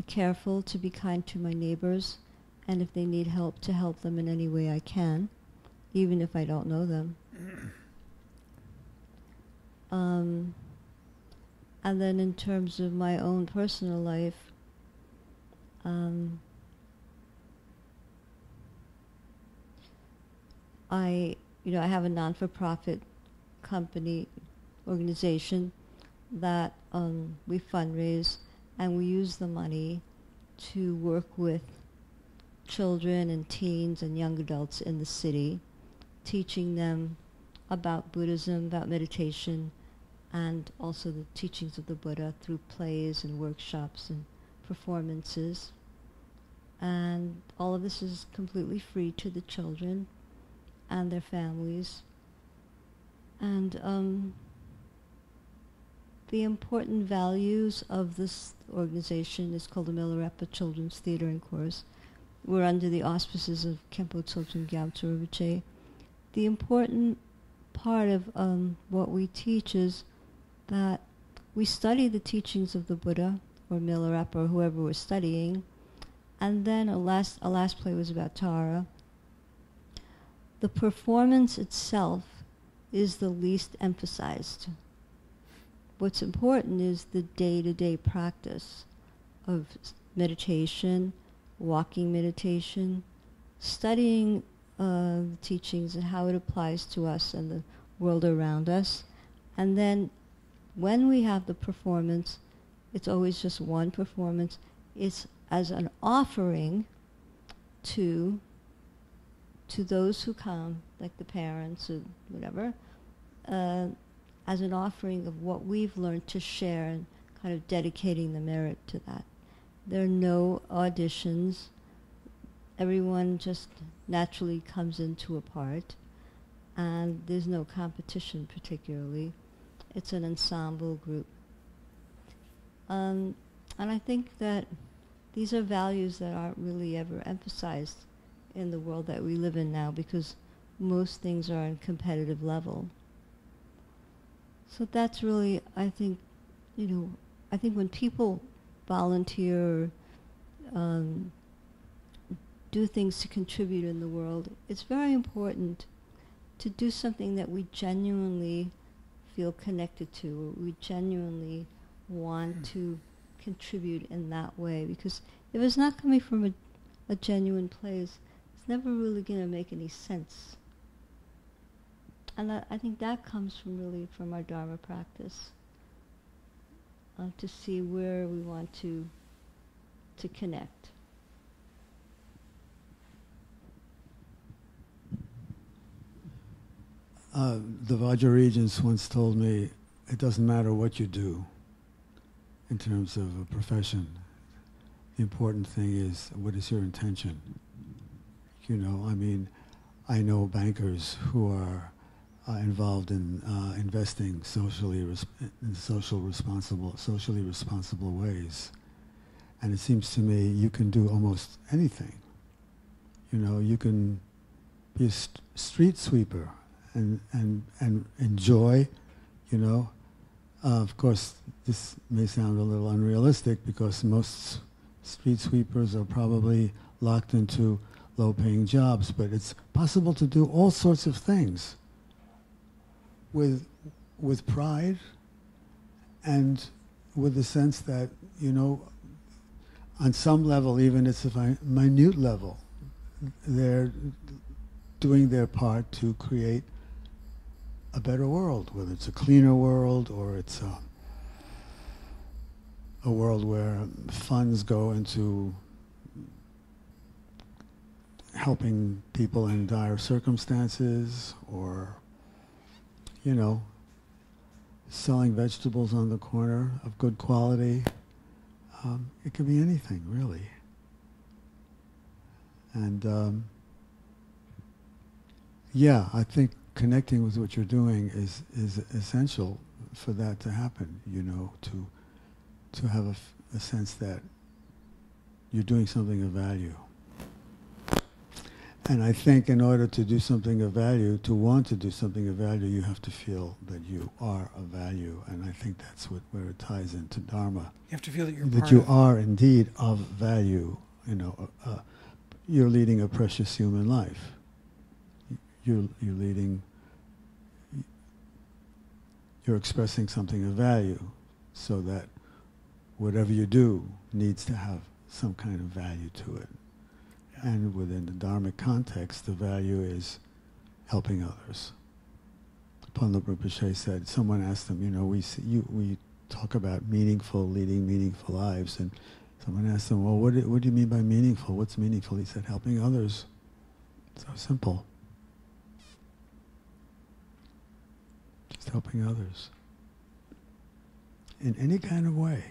careful to be kind to my neighbors, and if they need help, to help them in any way I can, even if I don't know them. And then in terms of my own personal life, I have a non-for-profit organization that we fundraise, and we use the money to work with children and teens and young adults in the city, teaching them about Buddhism, about meditation, and also the teachings of the Buddha through plays and workshops and performances. And all of this is completely free to the children and their families. And the important values of this organization is called the Milarepa Children's Theater and Chorus. We're under the auspices of Khenpo Tsultrim Gyaltsen Rinpoche. The important part of what we teach is that we study the teachings of the Buddha, or Milarepa, or whoever we're studying, and then a last play was about Tara. The performance itself is the least emphasized. What's important is the day-to-day practice of meditation, walking meditation, studying the teachings and how it applies to us and the world around us. And then when we have the performance, it's always just one performance. It's as an offering to those who come, like the parents or whatever, as an offering of what we've learned to share and kind of dedicating the merit to that. There are no auditions. Everyone just naturally comes into a part, and there's no competition particularly. It's an ensemble group. And I think that these are values that aren't really ever emphasized in the world that we live in now, because most things are on competitive level. So that's really, I think, I think when people volunteer or do things to contribute in the world, it's very important to do something that we genuinely feel connected to, or we genuinely want to contribute in that way. Because if it's not coming from a genuine place, it's never really going to make any sense. And I think that comes from our Dharma practice, to see where we want to connect. The Vajraregents once told me, it doesn't matter what you do in terms of a profession. The important thing is, what is your intention? I know bankers who are involved in investing socially responsible ways, and it seems to me you can do almost anything. You can be a street sweeper and enjoy. Of course, this may sound a little unrealistic because most street sweepers are probably locked into low-paying jobs, but it's possible to do all sorts of things with pride and with the sense that, on some level, even it's a minute level, they're doing their part to create a better world, whether it's a cleaner world or it's a world where funds go into helping people in dire circumstances, or selling vegetables on the corner of good quality. It could be anything, really. And I think connecting with what you're doing is essential for that to happen, to have a sense that you're doing something of value. And I think in order to do something of value, to want to do something of value, you have to feel that you are of value. And I think that's where it ties into Dharma. You have to feel that you're that you are indeed of value. You're leading a precious human life. You're expressing something of value, so that whatever you do needs to have some kind of value to it. And within the Dharmic context, the value is helping others. Panla Rinpoche said, someone asked him, we talk about leading meaningful lives, and someone asked him, well, what do you mean by meaningful? What's meaningful? He said, helping others. So simple. Just helping others. In any kind of way.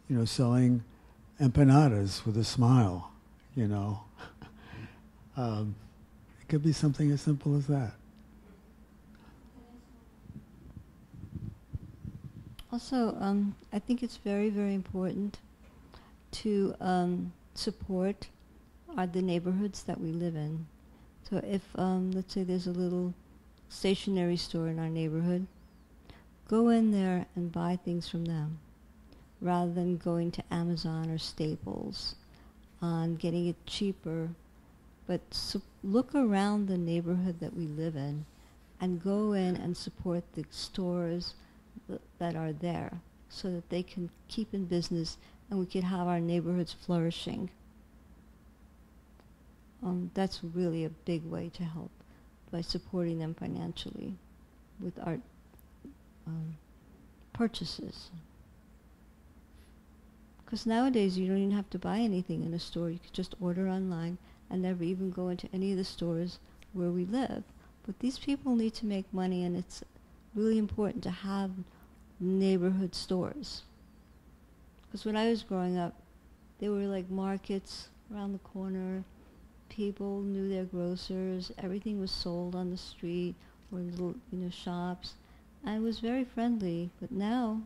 You know, selling empanadas with a smile, you know. It could be something as simple as that. Also, I think it's very, very important to support the neighborhoods that we live in. So if, let's say there's a little stationery store in our neighborhood, go in there and buy things from them, rather than going to Amazon or Staples and getting it cheaper. But look around the neighborhood that we live in and go in and support the stores that are there so that they can keep in business and we can have our neighborhoods flourishing. That's really a big way to help, by supporting them financially with art purchases. Because nowadays you don't even have to buy anything in a store. You could just order online and never even go into any of the stores where we live. But these people need to make money, and it's really important to have neighborhood stores. Because when I was growing up, there were like markets around the corner. People knew their grocers. Everything was sold on the street or in little, shops. And it was very friendly. But now,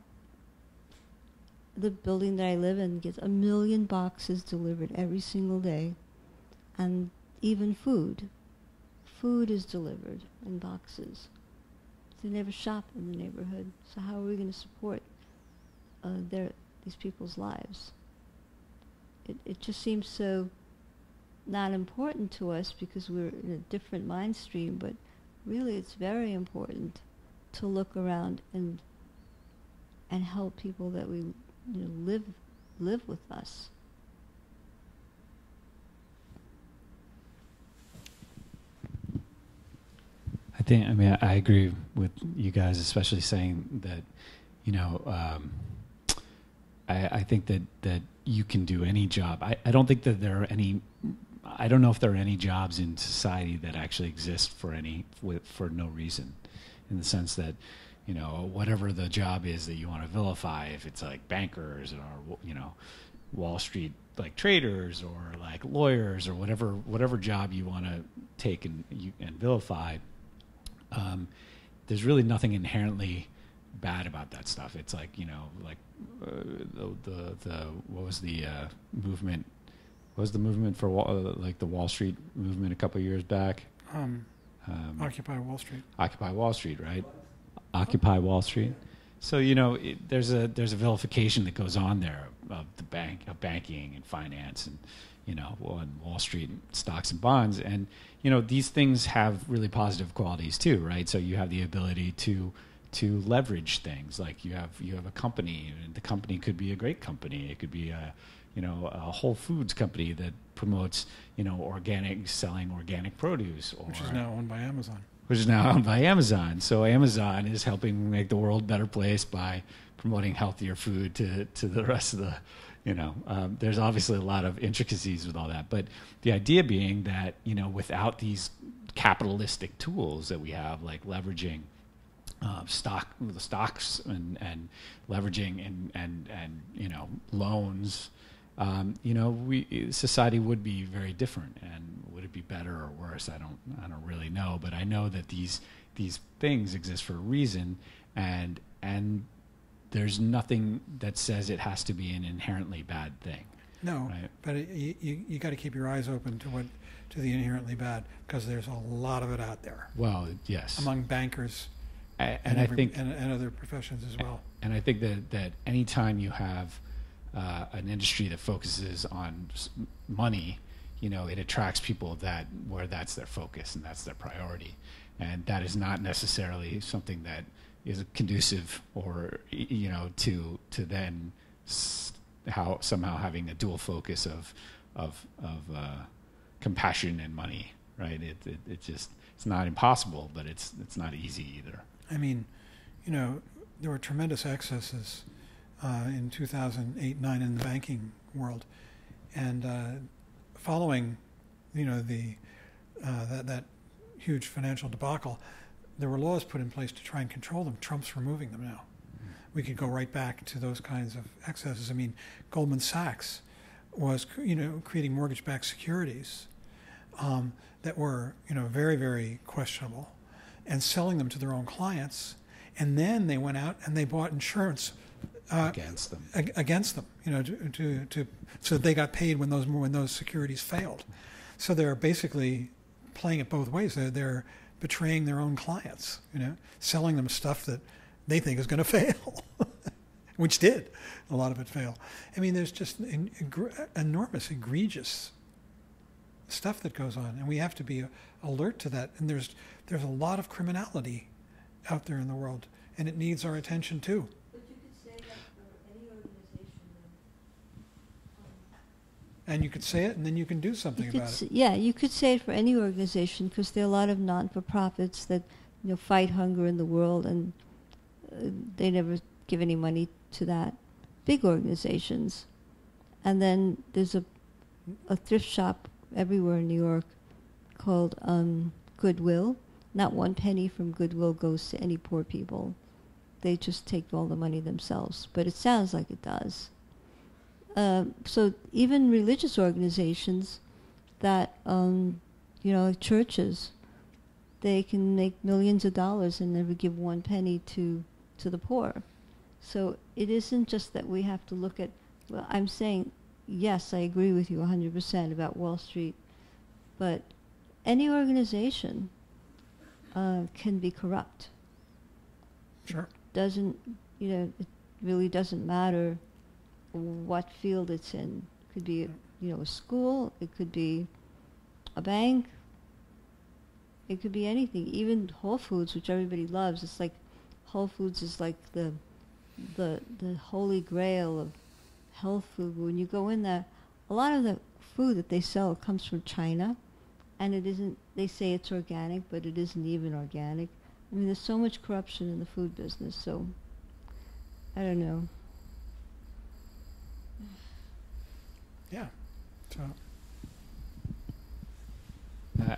the building that I live in gets 1 million boxes delivered every single day. And even food. Food is delivered in boxes. They never shop in the neighborhood. So how are we going to support these people's lives? It just seems so not important to us because we're in a different mind stream, but really it's very important to look around and help people that we live with us. I agree with you guys, especially saying that, I think that you can do any job. I don't think that there are any, I don't know if there are any jobs in society that actually exist for no reason, in the sense that, whatever the job is that you want to vilify, if it's like bankers or, Wall Street like traders or like lawyers or whatever job you want to take and vilify, there's really nothing inherently bad about that stuff. It's like, what was the movement? What was the movement for like the Wall Street movement a couple of years back? Occupy Wall Street. Occupy Wall Street, right? Occupy Wall Street. So there's a vilification that goes on there of banking and finance and Wall Street stocks and bonds, and these things have really positive qualities too, right? So you have the ability to leverage things. Like you have a company, and the company could be a great company. It could be a Whole Foods company that promotes selling organic produce, which is now owned by Amazon. So Amazon is helping make the world a better place by promoting healthier food to the rest of the, there's obviously a lot of intricacies with all that. But the idea being that, without these capitalistic tools that we have, like leveraging stocks and leveraging and loans, society would be very different. And would it be better or worse? I don't really know, but I know that these things exist for a reason, and there's nothing that says it has to be an inherently bad thing. No, right? But you got to keep your eyes open to the inherently bad, because there's a lot of it out there. Well, yes, among bankers and other professions as well. And I think that anytime you have an industry that focuses on money, it attracts people where that's their focus and that's their priority, and that is not necessarily something that is conducive or to then somehow having a dual focus of compassion and money, right? It's not impossible, but it's not easy either. I mean, there were tremendous excesses in 2008-9 in the banking world, and following, that huge financial debacle, there were laws put in place to try and control them. Trump's removing them now. We could go right back to those kinds of excesses. I mean, Goldman Sachs was, creating mortgage-backed securities that were, very, very questionable, and selling them to their own clients. And then they went out and they bought insurance against them. Against them, so they got paid when those securities failed. So they're basically playing it both ways. They're betraying their own clients, selling them stuff that they think is going to fail, which did. A lot of it fail. I mean, there's just enormous, egregious stuff that goes on, and we have to be alert to that. And there's a lot of criminality out there in the world, and it needs our attention too. But you could say that for any organization. And you could say it, and then you can do something about it. Yeah, you could say it for any organization, because there are a lot of non-for-profits that fight hunger in the world, and they never give any money to that. Big organizations. And then there's a thrift shop everywhere in New York called Goodwill. Not one penny from Goodwill goes to any poor people. They just take all the money themselves. But it sounds like it does. So even religious organizations that, churches, they can make millions of dollars and never give one penny to the poor. So it isn't just that we have to look at, well, I'm saying, yes, I agree with you 100% about Wall Street, but any organization can be corrupt. Sure. It really doesn't matter what field it's in. It could be, a school, it could be a bank, it could be anything. Even Whole Foods, which everybody loves, it's like Whole Foods is like the holy grail of health food. When you go in there, a lot of the food that they sell comes from China, and it isn't. They say it's organic, but it isn't even organic. I mean, there's so much corruption in the food business. So I don't know. Yeah. So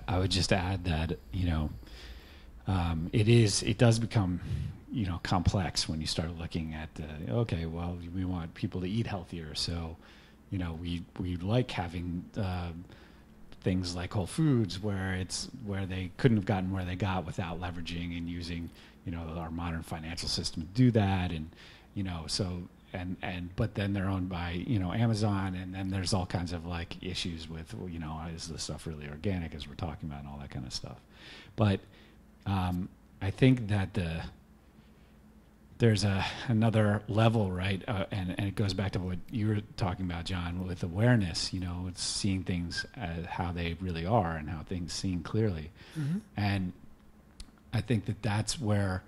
I would just add that it does become complex when you start looking at okay, well, we want people to eat healthier, so we like having things like Whole Foods where they couldn't have gotten where they got without leveraging and using our modern financial system to do that, and but then they're owned by Amazon, and then there's all kinds of like issues with is this stuff really organic, as we're talking about, and all that kind of stuff. But I think that there's another level, right? And it goes back to what you were talking about, John, with awareness. It's seeing things as how they really are and how things seem clearly. Mm-hmm. And I think that's where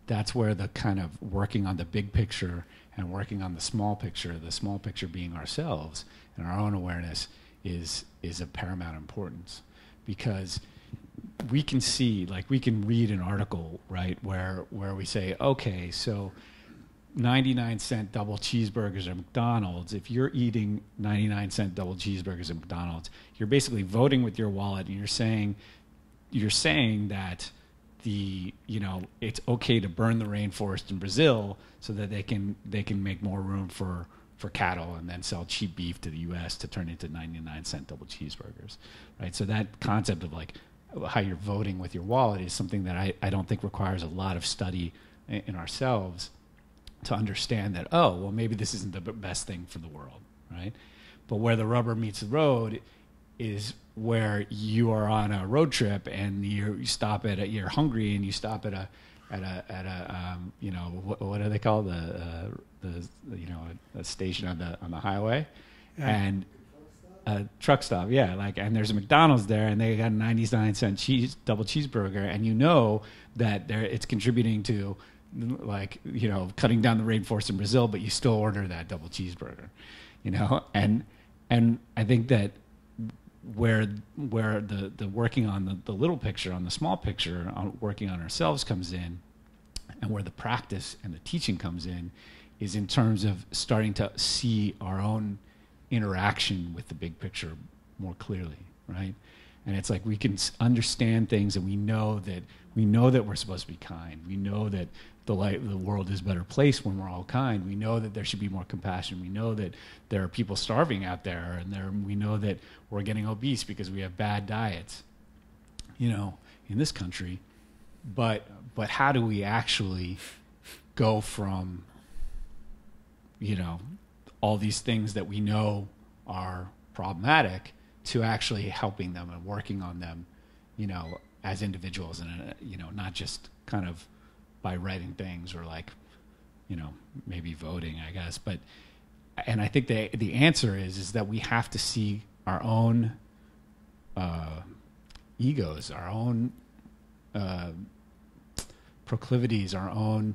the kind of working on the big picture and working on the small picture being ourselves and our own awareness is of paramount importance, because we can see, like, we can read an article, right, where we say, okay, so 99-cent double cheeseburgers at McDonald's. If you're eating 99-cent double cheeseburgers at McDonald's, you're basically voting with your wallet, and you're saying that it's okay to burn the rainforest in Brazil so that they can make more room for cattle and then sell cheap beef to the U.S. to turn into 99-cent double cheeseburgers, right? So that concept of like how you're voting with your wallet is something that I don't think requires a lot of study in ourselves to understand that, oh, well, maybe this isn't the best thing for the world, right? But where the rubber meets the road is where you are on a road trip and you're hungry and you stop at a what do they call a station on the highway, yeah. And a truck stop, yeah, and there's a McDonald's there, and they got a 99-cent double cheeseburger, and that it's contributing to cutting down the rainforest in Brazil, but you still order that double cheeseburger, and I think that where the working on the little picture, on the small picture, on working on ourselves comes in, And where the practice and the teaching comes in is in terms of starting to see our own interaction with the big picture more clearly, right? And it's like we can understand things, and we know that we're supposed to be kind. We know that the world is a better place when we're all kind. We know that there should be more compassion. We know that there are people starving out there, and we know that we're getting obese because we have bad diets, in this country. But how do we actually go from, all these things that we know are problematic to actually helping them and working on them, as individuals, and not just kind of by writing things or maybe voting, I guess. And I think the answer is that we have to see our own egos, our own proclivities, our own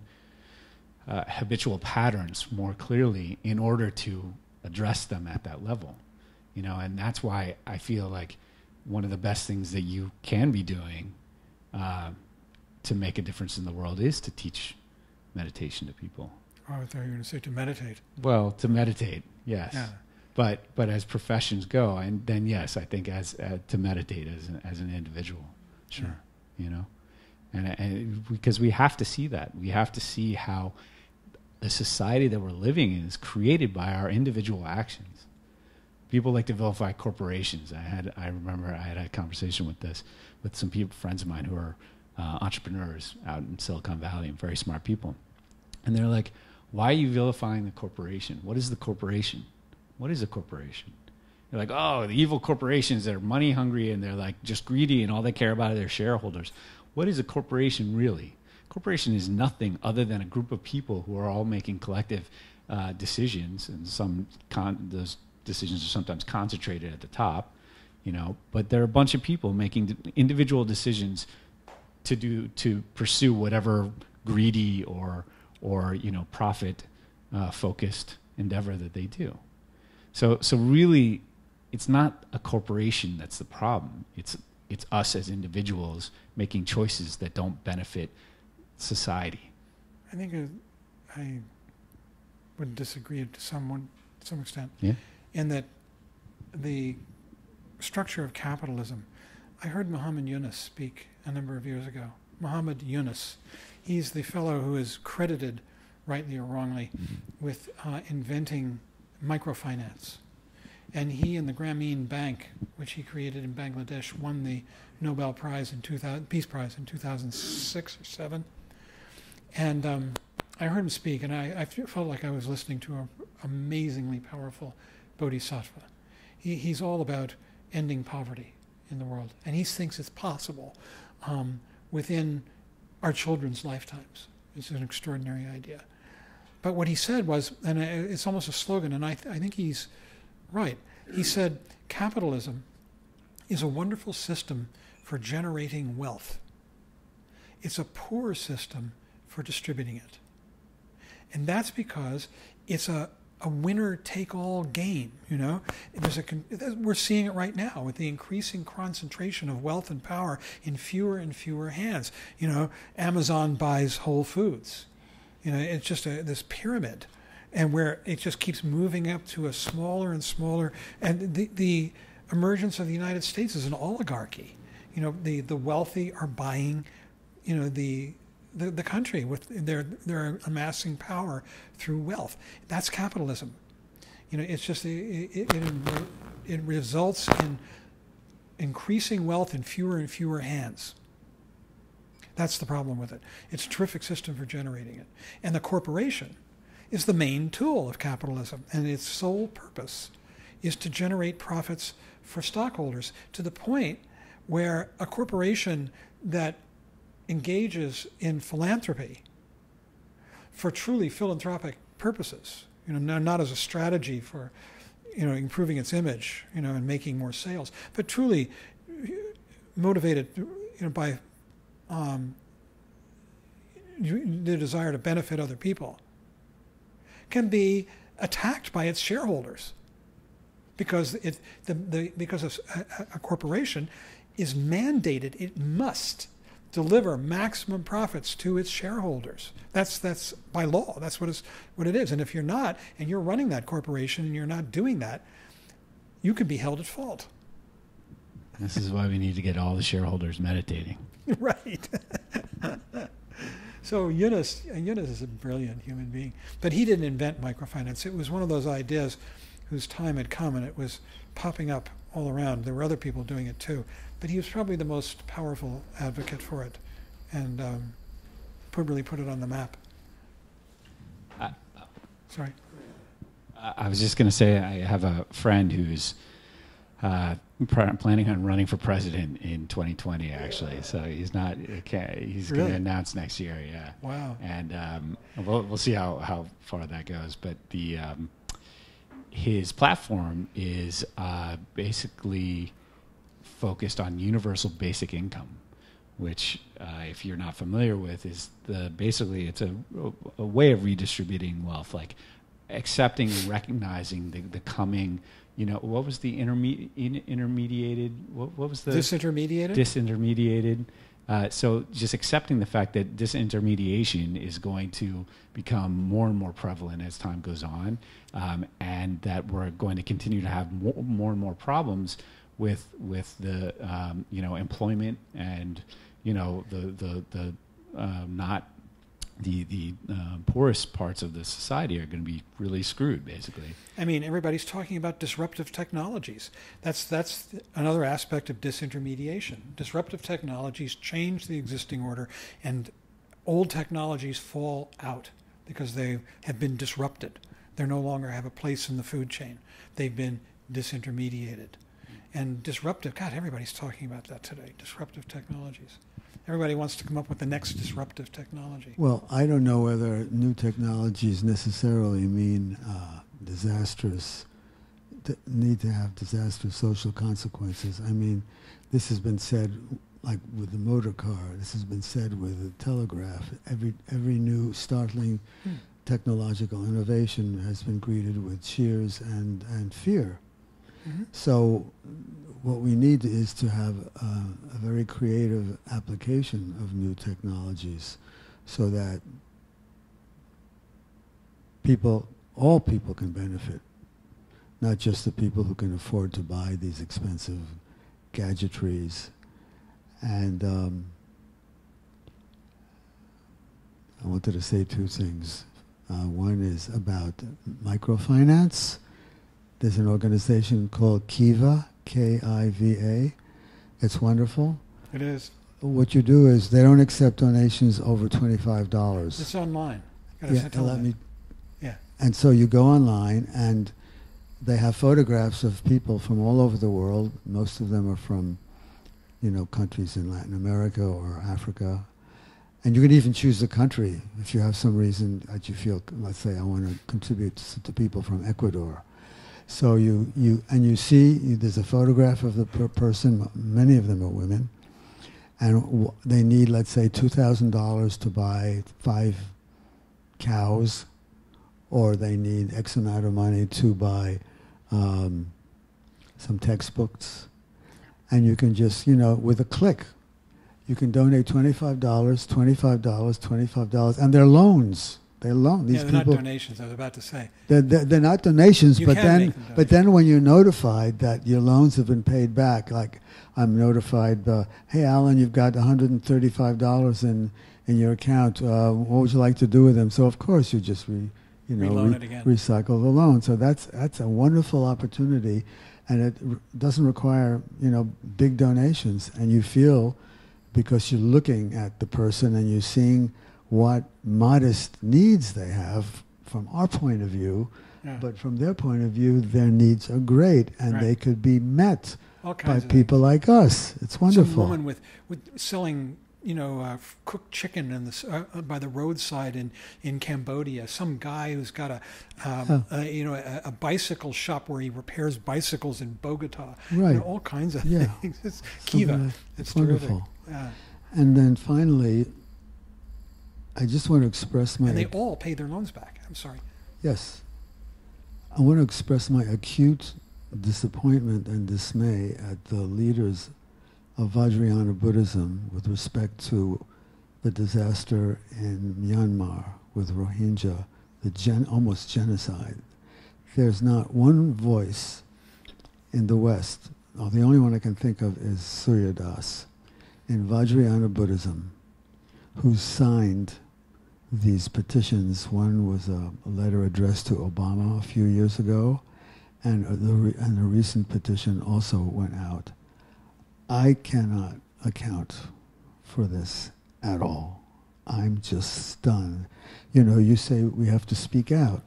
habitual patterns more clearly in order to address them at that level. And that's why I feel like one of the best things that you can be doing to make a difference in the world is to teach meditation to people. Oh, I thought you were going to say to meditate. Well, to meditate, yes. Yeah. But as professions go, and then yes, I think as to meditate as an individual, sure, and because we have to see that. We have to see how the society that we're living in is created by our individual actions. People like to vilify corporations. I remember I had a conversation with some friends of mine who are entrepreneurs out in Silicon Valley and very smart people. And they're like, why are you vilifying the corporation? What is the corporation? What is a corporation? They're like, oh, the evil corporations that are money hungry and they're like just greedy and all they care about are their shareholders. What is a corporation really? Corporation is nothing other than a group of people who are all making collective decisions, and those decisions are sometimes concentrated at the top, but there are a bunch of people making individual decisions to pursue whatever greedy or profit focused endeavor that they do. So really, it's not a corporation that's the problem. It's us as individuals making choices that don't benefit society. I think I would disagree to some extent. Yeah. In that the structure of capitalism, I heard Muhammad Yunus speak a number of years ago. Muhammad Yunus, he's the fellow who is credited, rightly or wrongly, with inventing microfinance. And he and the Grameen Bank, which he created in Bangladesh, won the Nobel Prize Peace Prize in 2006 or 7. And I heard him speak, and I felt like I was listening to an amazingly powerful bodhisattva. He's all about ending poverty in the world, and he thinks it's possible within our children's lifetimes. It's an extraordinary idea. But what he said was, and it's almost a slogan, and I think he's right. He said, capitalism is a wonderful system for generating wealth. It's a poor system for distributing it. And that's because it's a winner-take-all game, We're seeing it right now with the increasing concentration of wealth and power in fewer and fewer hands. Amazon buys Whole Foods. It's just this pyramid, and where it just keeps moving up to a smaller and smaller. And the emergence of the United States is an oligarchy. The wealthy are buying, the country with they're amassing power through wealth. That's capitalism. It's just it results in increasing wealth in fewer and fewer hands. That's the problem with it. It's a terrific system for generating it. And the corporation is the main tool of capitalism, and its sole purpose is to generate profits for stockholders, to the point where a corporation that engages in philanthropy for truly philanthropic purposes, not as a strategy for, improving its image, and making more sales, but truly motivated, by the desire to benefit other people, can be attacked by its shareholders because because a corporation is mandated, it must deliver maximum profits to its shareholders. That's by law. That's what it is. And if you're not, and you're running that corporation and you're not doing that, you could be held at fault. This is why we need to get all the shareholders meditating. Right. So Yunus is a brilliant human being, but he didn't invent microfinance. It was one of those ideas whose time had come, and it was popping up all around. There were other people doing it too, but he was probably the most powerful advocate for it, and really put it on the map. Sorry. I was just going to say I have a friend who's planning on running for president in 2020, actually. So he's not. He's Really? going to announce next year. Yeah. Wow. And we'll see how far that goes. But his platform is basically focused on universal basic income, which, if you're not familiar with, is basically it's a way of redistributing wealth, like accepting and recognizing the coming. What was the intermediated? What was the Disintermediated? Disintermediated. So just accepting the fact that disintermediation is going to become more and more prevalent as time goes on, and that we're going to continue to have more and more problems with the employment, and the not the poorest parts of the society are going to be really screwed, basically. I mean, everybody's talking about disruptive technologies. That's another aspect of disintermediation. Disruptive technologies change the existing order, and old technologies fall out because they have been disrupted. They no longer have a place in the food chain. They've been disintermediated. And disruptive, God, everybody's talking about that today, disruptive technologies. Everybody wants to come up with the next disruptive technology. Well, I don't know whether new technologies necessarily mean disastrous, need to have disastrous social consequences. I mean, this has been said, like with the motor car. This has been said with the telegraph. Every new startling technological innovation has been greeted with cheers and fear. Mm-hmm. So what we need is to have a very creative application of new technologies so that all people can benefit, not just the people who can afford to buy these expensive gadgetries. And I wanted to say two things. One is about microfinance. There's an organization called Kiva, Kiva. It's wonderful. It is. What you do is they don't accept donations over $25. It's online. Yeah. And so you go online, and they have photographs of people from all over the world. Most of them are from, countries in Latin America or Africa. And you can even choose the country if you have some reason that you feel, let's say, I want to contribute to people from Ecuador. So you see, there's a photograph of the person. Many of them are women, and they need, let's say, $2,000 to buy 5 cows, or they need X amount of money to buy some textbooks, and you can just, with a click, you can donate $25, and they're loans. They're these they're people, not donations. I was about to say they're not donations, you but can then when you're notified that your loans have been paid back, like I'm notified, hey Alan, you've got $135 in your account. What would you like to do with them? So of course you just recycle the loan. So that's a wonderful opportunity, and it doesn't require big donations, and you feel, because you're looking at the person and you're seeing what modest needs they have from our point of view, but from their point of view, their needs are great, and they could be met by people like us. It's wonderful. Some woman with selling, cooked chicken by the roadside in Cambodia. Some guy who's got a bicycle shop where he repairs bicycles in Bogota. Right. All kinds of things. It's Kiva. It's wonderful. Terrific. And then finally, I just want to express my... And they all pay their loans back. I'm sorry. Yes. I want to express my acute disappointment and dismay at the leaders of Vajrayana Buddhism with respect to the disaster in Myanmar with Rohingya, the almost genocide. There's not one voice in the West, the only one I can think of is Surya Das, in Vajrayana Buddhism, who signed these petitions. One was a letter addressed to Obama a few years ago, and a recent petition also went out. I cannot account for this at all. I'm just stunned. You know, you say we have to speak out,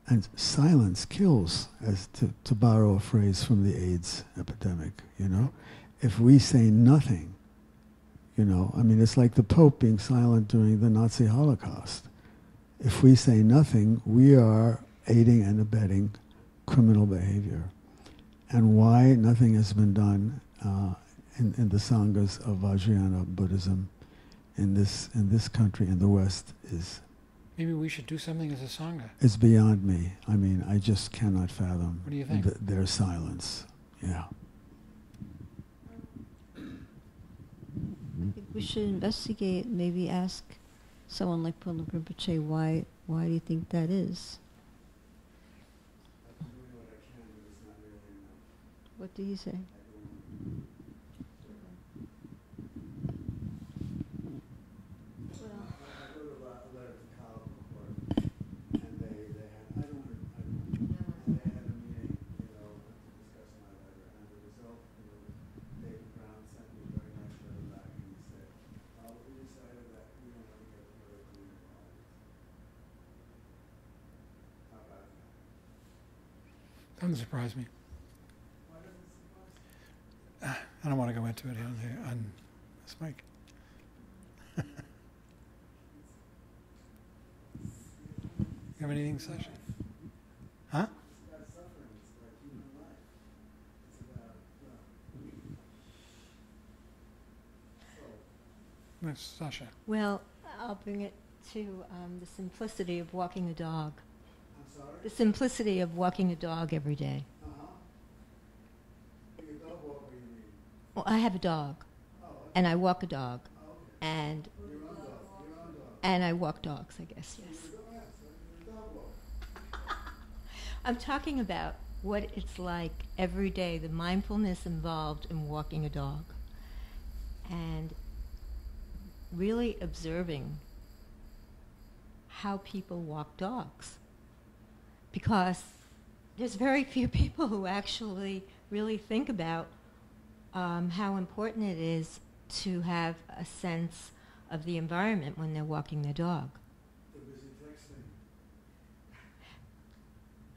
and silence kills, as to borrow a phrase from the AIDS epidemic, you know. If we say nothing, you know, I mean, it's like the Pope being silent during the Nazi Holocaust. If we say nothing, we are aiding and abetting criminal behavior. And why nothing has been done in the Sanghas of Vajrayana Buddhism in this country, in the West, is... Maybe we should do something as a Sangha. It's beyond me. I mean, I just cannot fathom What do you think? Their silence. Yeah. I think we should investigate, maybe ask someone like Punla Rinpoche, why do you think that is? What do you say? Doesn't surprise me. I don't want to go into it on this mic. You have anything, Sasha? Huh? Yes, Sasha. Well, I'll bring it to the simplicity of walking a dog. The simplicity of walking a dog every day. Well, I have a dog, and I walk a dog, and I walk dogs, I guess, yes. I'm talking about what it's like every day, the mindfulness involved in walking a dog, and really observing how people walk dogs. Because there's very few people who actually really think about how important it is to have a sense of the environment when they're walking their dog. They're busy texting.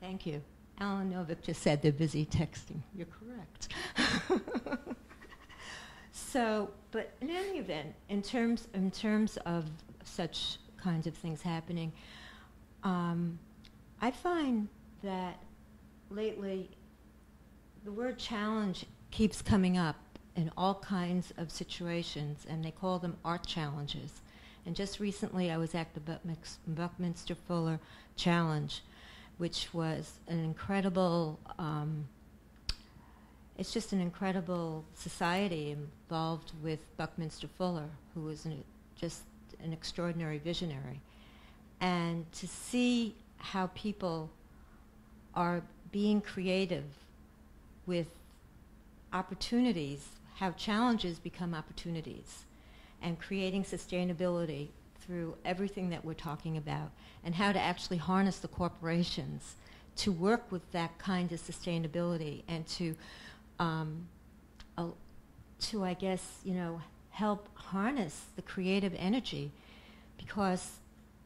Thank you. Alan Novick just said they're busy texting. You're correct. So, but in any event, in terms of such kinds of things happening, I find that lately the word challenge keeps coming up in all kinds of situations, and they call them art challenges. And just recently I was at the Buckminster Fuller Challenge, which was an incredible, it's just an incredible society involved with Buckminster Fuller, who was just an extraordinary visionary. And to see how people are being creative with opportunities, how challenges become opportunities, and creating sustainability through everything that we're talking about, and how to actually harness the corporations to work with that kind of sustainability and to I guess, you know, help harness the creative energy, because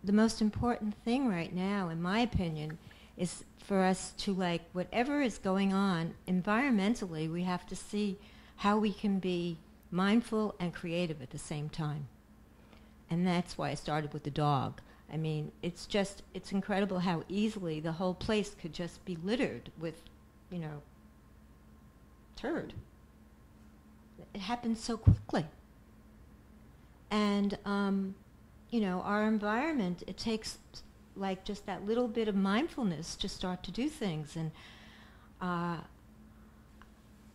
the most important thing right now, in my opinion, is for us to, like, whatever is going on environmentally, we have to see how we can be mindful and creative at the same time. And that's why I started with the dog. I mean, it's incredible how easily the whole place could just be littered with, you know, turd. It happens so quickly. And, you know, our environment, it takes like just that little bit of mindfulness to start to do things. And I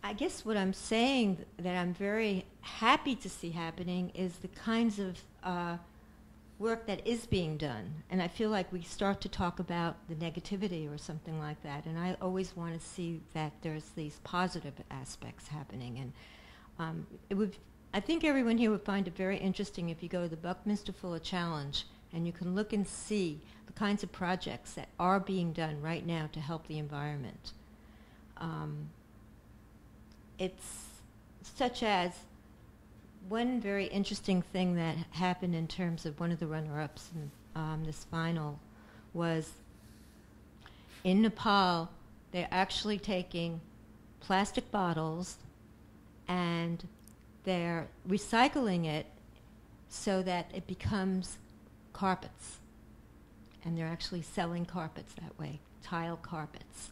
I guess what I'm saying that I'm very happy to see happening is the kinds of work that is being done. And I feel like we start to talk about the negativity or something like that. And I always want to see that there's these positive aspects happening. And I think everyone here would find it very interesting if you go to the Buckminster Fuller Challenge and you can look and see the kinds of projects that are being done right now to help the environment. It's such as one very interesting thing that happened in terms of one of the runner-ups in this final was in Nepal, they're actually taking plastic bottles and they're recycling it so that it becomes carpets. And they're actually selling carpets that way, tile carpets.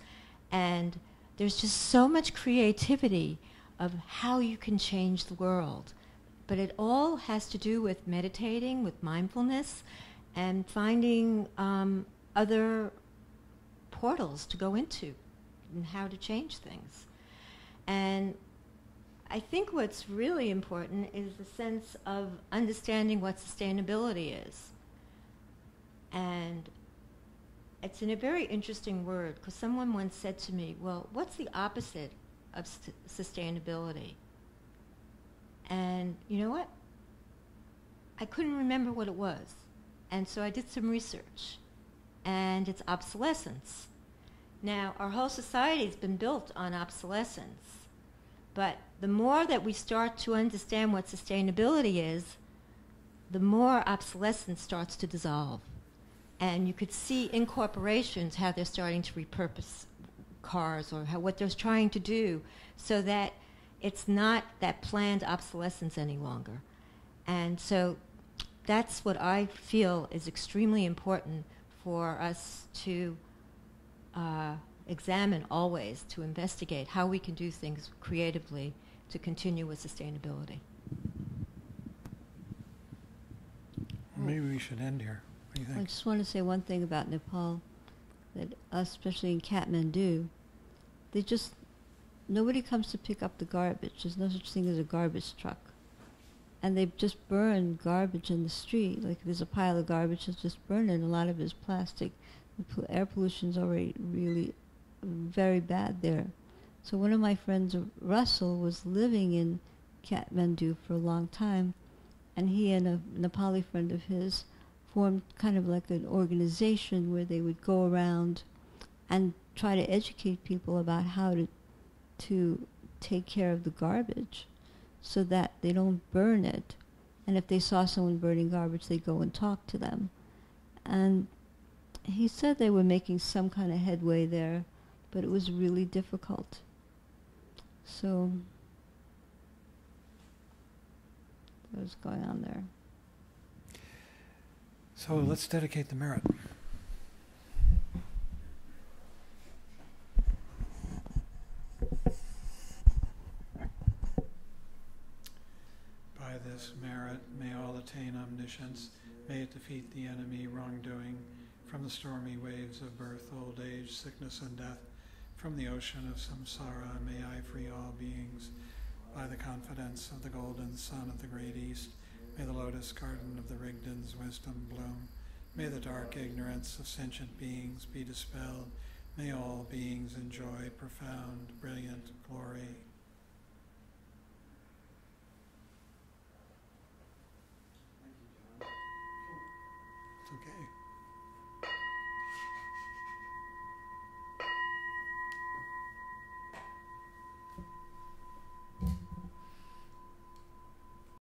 And there's just so much creativity of how you can change the world. But it all has to do with meditating, with mindfulness, and finding other portals to go into and how to change things. And I think what's really important is the sense of understanding what sustainability is. And it's in a very interesting word, because someone once said to me, well, what's the opposite of sustainability? And you know what? I couldn't remember what it was. And so I did some research. And it's obsolescence. Now, our whole society has been built on obsolescence. But the more that we start to understand what sustainability is, the more obsolescence starts to dissolve. And you could see in corporations how they're starting to repurpose cars or what they're trying to do so that it's not that planned obsolescence any longer. And so that's what I feel is extremely important for us to examine always, to investigate how we can do things creatively to continue with sustainability. Maybe we should end here. What do you think? I just want to say one thing about Nepal, that especially in Kathmandu, nobody comes to pick up the garbage. There's no such thing as a garbage truck. And they just burn garbage in the street. Like there's a pile of garbage that's just burned, and a lot of it is plastic. The air pollution's already really very bad there. So one of my friends, Russell, was living in Kathmandu for a long time, and he and a Nepali friend of his formed kind of like an organization where they would go around and try to educate people about how to take care of the garbage so that they don't burn it. And if they saw someone burning garbage, they'd go and talk to them. And he said they were making some kind of headway there, but it was really difficult. So what was going on there? So let's dedicate the merit. By this merit, may all attain omniscience. May it defeat the enemy, wrongdoing, from the stormy waves of birth, old age, sickness, and death. From the ocean of samsara, may I free all beings. By the confidence of the golden sun of the great east, may the lotus garden of the Rigdon's wisdom bloom. May the dark ignorance of sentient beings be dispelled. May all beings enjoy profound, brilliant glory. It's okay.